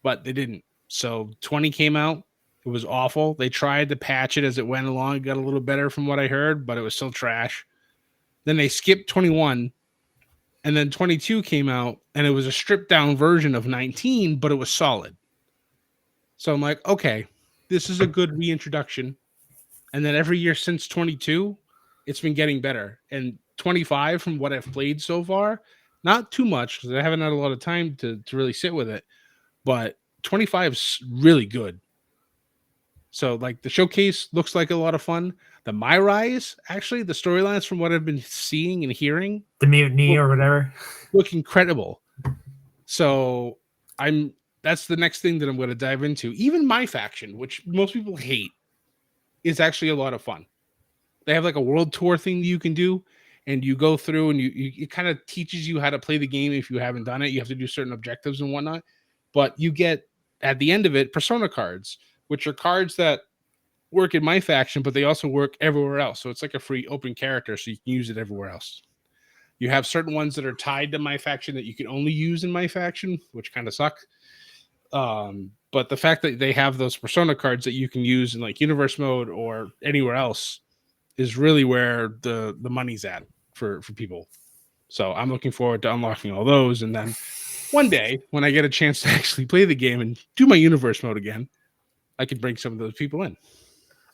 [SPEAKER 2] But they didn't. So 20 came out. It was awful. They tried to patch it as it went along. It got a little better from what I heard, but it was still trash. Then they skipped 21, and then 22 came out, and it was a stripped down version of 19, but it was solid. So I'm like, okay, this is a good reintroduction. And then every year since 22, it's been getting better. And 25, from what I've played so far, not too much because I haven't had a lot of time to really sit with it, but 25 is really good. So, like, the showcase looks like a lot of fun. The My Rise, actually, the storylines from what I've been seeing and hearing,
[SPEAKER 3] The mutiny or whatever,
[SPEAKER 2] look incredible. So, that's the next thing that I'm going to dive into. Even My Faction, which most people hate, is actually a lot of fun. They have like a world tour thing that you can do, and you go through and it kind of teaches you how to play the game if you haven't done it. You have to do certain objectives and whatnot, but you get at the end of it persona cards, which are cards that work in My Faction, but they also work everywhere else. So it's like a free open character, so you can use it everywhere else. You have certain ones that are tied to My Faction that you can only use in My Faction, which kind of suck. But the fact that they have those persona cards that you can use in like universe mode or anywhere else is really where the money's at for people. So I'm looking forward to unlocking all those, and then one day when I get a chance to actually play the game and do my universe mode again, I can bring some of those people in.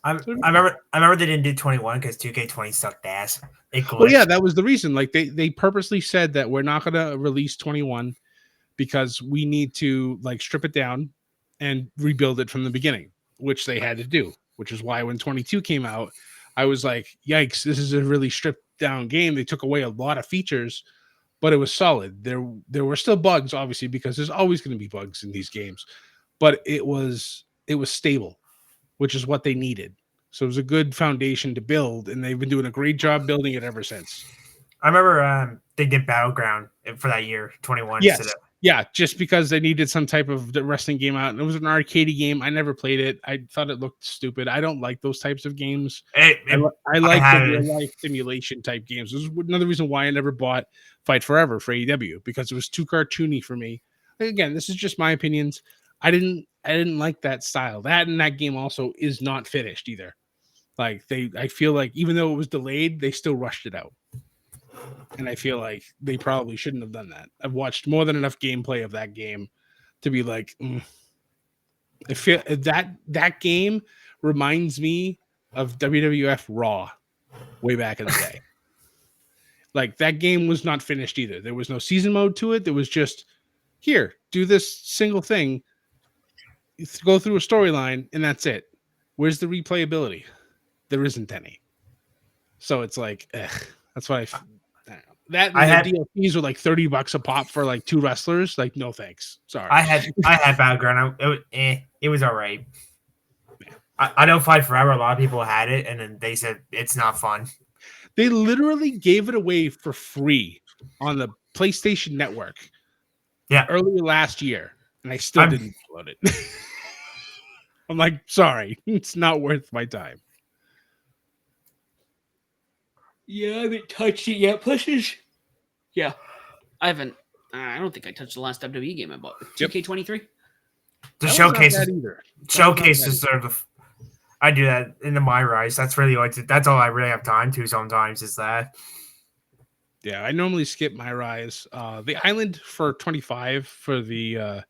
[SPEAKER 3] I remember they didn't do 21 because 2K20 sucked ass.
[SPEAKER 2] Well, yeah, that was the reason. Like they purposely said that we're not going to release 21 because we need to like strip it down and rebuild it from the beginning, which they had to do. Which is why when 22 came out, I was like, "Yikes! This is a really stripped down game." They took away a lot of features, but it was solid. There were still bugs, obviously, because there's always going to be bugs in these games, but it was stable, which is what they needed. So it was a good foundation to build, and they've been doing a great job building it ever since.
[SPEAKER 3] I remember they did Battleground for that year, 21.
[SPEAKER 2] Yes. Yeah, just because they needed some type of wrestling game out. And it was an arcade game. I never played it. I thought it looked stupid. I don't like those types of games. I like the real-life simulation type games. This is another reason why I never bought Fight Forever for AEW, because it was too cartoony for me. Again, this is just my opinions. I didn't like that style. That and that game also is not finished either. Like I feel like even though it was delayed, they still rushed it out. And I feel like they probably shouldn't have done that. I've watched more than enough gameplay of that game to be like, I feel that game reminds me of WWF Raw way back in the day. Like that game was not finished either. There was no season mode to it. There was just here, do this single thing, go through a storyline, and that's it. Where's the replayability? There isn't any. So it's like, that's why the DLCs were like $30 a pop for like 2 wrestlers. Like, no thanks. Sorry.
[SPEAKER 3] I had Battleground. It was all right. Yeah. I know Fight Forever. A lot of people had it, and then they said it's not fun.
[SPEAKER 2] They literally gave it away for free on the PlayStation Network.
[SPEAKER 3] Yeah,
[SPEAKER 2] earlier last year, and I still didn't download it. I'm like, sorry, it's not worth my time.
[SPEAKER 1] Yeah, I haven't touched it yet. Yeah, I haven't. I don't think I touched the last WWE game I bought. 2K23.
[SPEAKER 3] The showcase is sort of. I do that in the My Rise. That's really that's all I really have time to. Sometimes is that.
[SPEAKER 2] Yeah, I normally skip My Rise. The Island for 25 for the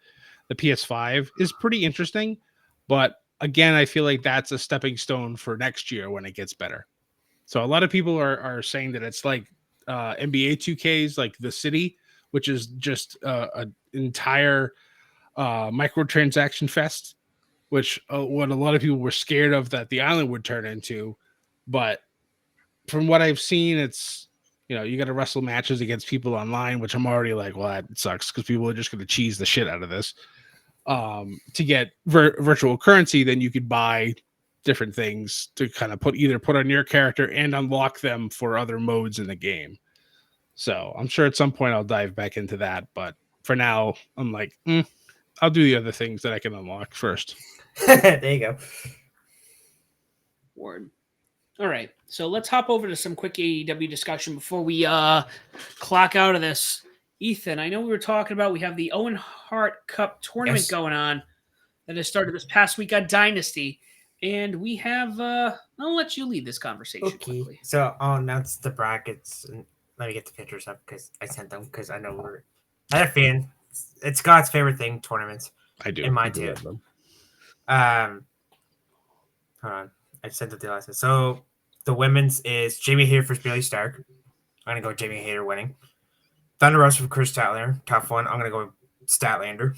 [SPEAKER 2] PS5 is pretty interesting, but again, I feel like that's a stepping stone for next year when it gets better. So a lot of people are saying that it's like NBA 2K's like The City, which is just an entire microtransaction fest, which what a lot of people were scared of that the Island would turn into. But from what I've seen, it's, you got to wrestle matches against people online, which I'm already like, well, that sucks because people are just going to cheese the shit out of this. To get virtual currency, then you could buy different things to kind of put on your character and unlock them for other modes in the game. So I'm sure at some point I'll dive back into that. But for now, I'm like, I'll do the other things that I can unlock first.
[SPEAKER 3] There you go.
[SPEAKER 1] Word. All right, so let's hop over to some quick AEW discussion before we clock out of this. Ethan, I know we were talking about we have the Owen Hart Cup tournament
[SPEAKER 3] Yes.
[SPEAKER 1] going on that has started this past week on Dynasty, and we have. I'll let you lead this conversation quickly.
[SPEAKER 3] So I'll announce the brackets and let me get the pictures up because I sent them because I know we're not a fan. It's Scott's favorite thing, tournaments.
[SPEAKER 2] I do.
[SPEAKER 3] And mine
[SPEAKER 2] I do
[SPEAKER 3] too.
[SPEAKER 2] love them.
[SPEAKER 3] Hold on. I sent it the last one. So the women's is Jamie Hayter versus Bailey Stark. I'm gonna go Jamie Hayter winning. Thunder Rosa for Chris Statlander. Tough one. I'm gonna go Statlander.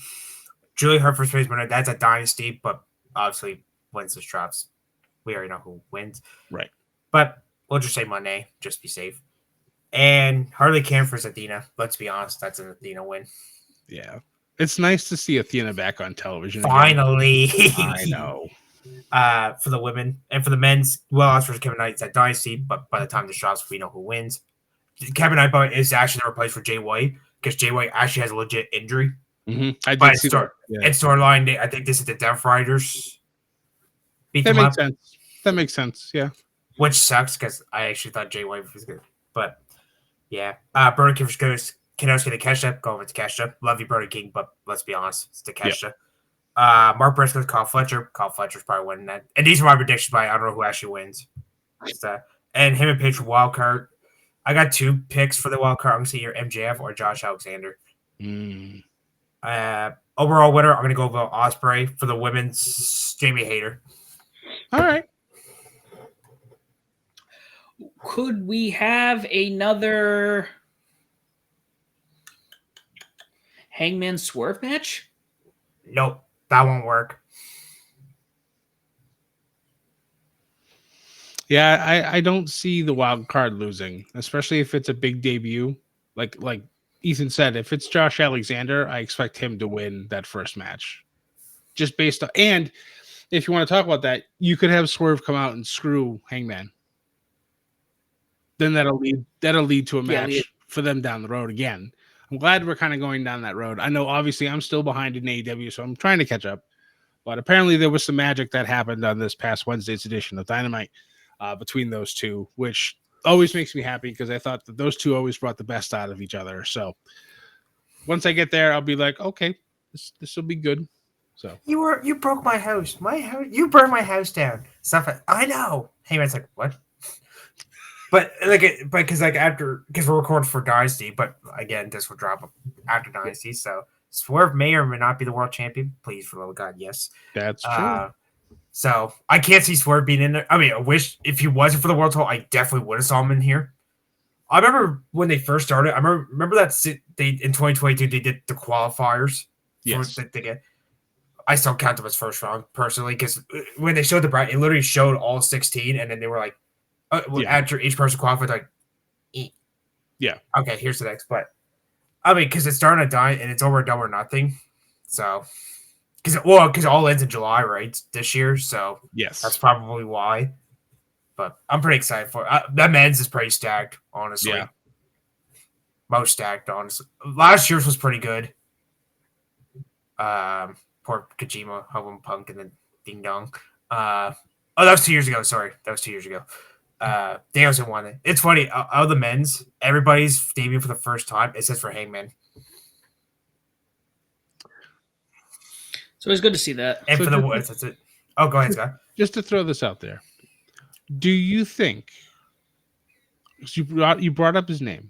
[SPEAKER 3] Julie Hart first place winner. That's a dynasty, but obviously wins the drops. We already know who wins.
[SPEAKER 2] Right.
[SPEAKER 3] But we'll just say Monday, just be safe. And Harley Cam versus Athena. Let's be honest, that's an Athena win.
[SPEAKER 2] Yeah. It's nice to see Athena back on television.
[SPEAKER 3] Finally.
[SPEAKER 2] I know.
[SPEAKER 3] For the women and for the men's, Will Ospreay Kevin Knight, it's a dynasty, but by the time the drops, we know who wins. Kevin Knight is actually the replace for Jay White because Jay White actually has a legit injury.
[SPEAKER 2] I did see that.
[SPEAKER 3] Yeah. And storyline, I think this is the Death Riders.
[SPEAKER 2] That makes sense. That makes sense. Yeah.
[SPEAKER 3] Which sucks because I actually thought Jay White was good. But yeah. Brody King versus Kenosuke Takeshita. Go with Takeshita. Love you, Brody King, but let's be honest, it's Takeshita. Yep. Mark Briscoe, Kyle Fletcher. Kyle Fletcher's probably winning that. And these are my predictions, but I don't know who actually wins. And him and Paige for wild card. I got 2 picks for the wild card. I'm going to see your MJF or Josh Alexander. Overall winner, I'm going to go with Ospreay. For the women's, Jamie Hayter.
[SPEAKER 2] All right.
[SPEAKER 1] Could we have another Hangman Swerve match?
[SPEAKER 3] Nope, that won't work.
[SPEAKER 2] Yeah, I don't see the wild card losing, especially if it's a big debut. Like Ethan said, if it's Josh Alexander, I expect him to win that first match. Just based on, and if you want to talk about that, you could have Swerve come out and screw Hangman. Then that'll lead to a match for them down the road again. I'm glad we're kind of going down that road. I know obviously I'm still behind in AEW, so I'm trying to catch up. But apparently there was some magic that happened on this past Wednesday's edition of Dynamite between those two, which always makes me happy because I thought that those two always brought the best out of each other. So once I get there, I'll be like, okay, this will be good. So
[SPEAKER 3] you broke my house. You burned my house down. Stuff. I know. Heyman's like, what? But because we're recording for Dynasty, but again, this will drop after Dynasty. So Swerve may or may not be the world champion. Please, for the love of God, yes.
[SPEAKER 2] That's true.
[SPEAKER 3] So I can't see Swerve being in there. I mean, I wish if he wasn't for the world title, I definitely would have saw him in here. I remember when they first started. I remember that they in 2022 they did the qualifiers.
[SPEAKER 2] Yes.
[SPEAKER 3] I still count them as first round personally because when they showed the bracket, it literally showed all 16, and then they were like. After each person qualified, like, okay, here's the next. But I mean, because it's starting to die and it's over double or nothing. So, because all ends in July, right? This year, so
[SPEAKER 2] yes,
[SPEAKER 3] that's probably why. But I'm pretty excited for it. That men's is pretty stacked, honestly.
[SPEAKER 2] Yeah.
[SPEAKER 3] Most stacked, honestly. Last year's was pretty good. Poor Kojima, Hogan Punk, and then Ding Dong. That was 2 years ago. Sorry, that was 2 years ago. Danielson won it. It's funny. Out of the men's, everybody's debuting for the first time. It says for Hangman.
[SPEAKER 1] So it's good to see that.
[SPEAKER 3] And for the Woods, that's it. Oh, go ahead, Scott.
[SPEAKER 2] Just to throw this out there, do you think you brought up his name?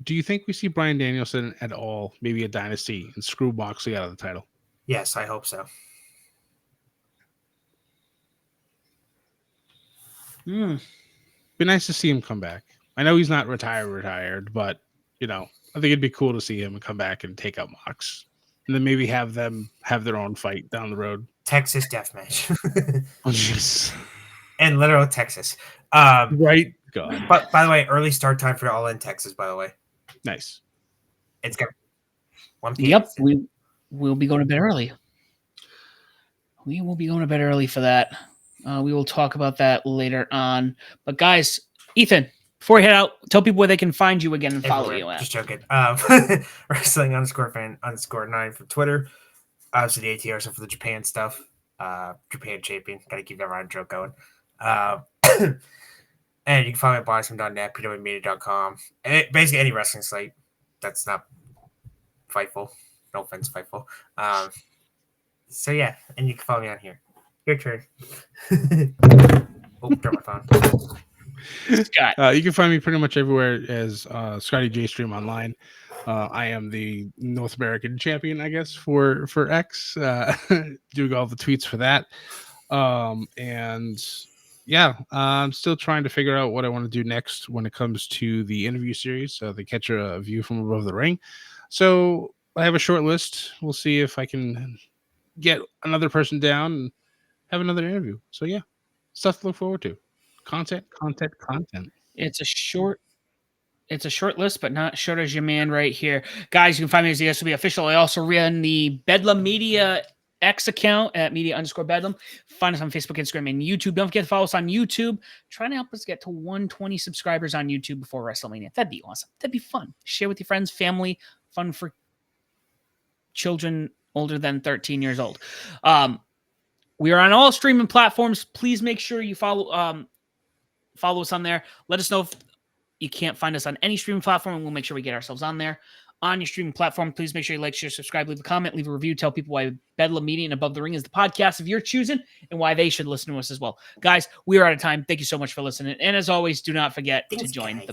[SPEAKER 2] Do you think we see Bryan Danielson at all, maybe a dynasty, and screw Moxley out of the title?
[SPEAKER 3] Yes, I hope so.
[SPEAKER 2] Be nice to see him come back. I know he's not retired, but I think it'd be cool to see him come back and take out Mox, and then maybe have them have their own fight down the road.
[SPEAKER 3] Texas Deathmatch.
[SPEAKER 2] Oh jeez.
[SPEAKER 3] And literal Texas.
[SPEAKER 2] Right. God.
[SPEAKER 3] But by the way, early start time for All In Texas. By the way,
[SPEAKER 2] nice.
[SPEAKER 3] It's good.
[SPEAKER 1] Yep, we'll be going to bed early. We will be going to bed early for that. We will talk about that later on. But guys, Ethan, before we head out, tell people where they can find you again and follow you at.
[SPEAKER 3] Just joking. Wrestling_fan_9 for Twitter. Obviously the ATR stuff for the Japan stuff. Japan champion. Gotta keep that round joke going. And you can find me at bodysim.net, pwmedia.com, and basically any wrestling site that's not Fightful. No offense, Fightful. So yeah, and you can follow me on here. Your turn. Oh, drop my phone.
[SPEAKER 1] Scott.
[SPEAKER 2] You can find me pretty much everywhere as Scotty J Stream online. I am the North American champion, I guess, for X. Doing all the tweets for that. And yeah, I'm still trying to figure out what I want to do next when it comes to the interview series, the Catch a View from Above the Ring. So I have a short list. We'll see if I can get another person down and have another interview. So yeah, stuff to look forward to. Content.
[SPEAKER 1] It's a short list, but not short as your man right here. Guys, you can find me as the SB Official. I also run the Bedlam Media X account at media_bedlam. Find us on Facebook, Instagram, and YouTube. Don't forget to follow us on YouTube. Trying to help us get to 120 subscribers on YouTube before WrestleMania. That'd be awesome. That'd be fun. Share with your friends, family. Fun for children older than 13 years old. We are on all streaming platforms. Please make sure you follow us on there. Let us know if you can't find us on any streaming platform, and we'll make sure we get ourselves on there. On your streaming platform, please make sure you like, share, subscribe, leave a comment, leave a review, tell people why Bedlam Media and Above the Ring is the podcast of your choosing and why they should listen to us as well. Guys, we are out of time. Thank you so much for listening. And as always, do not forget to join the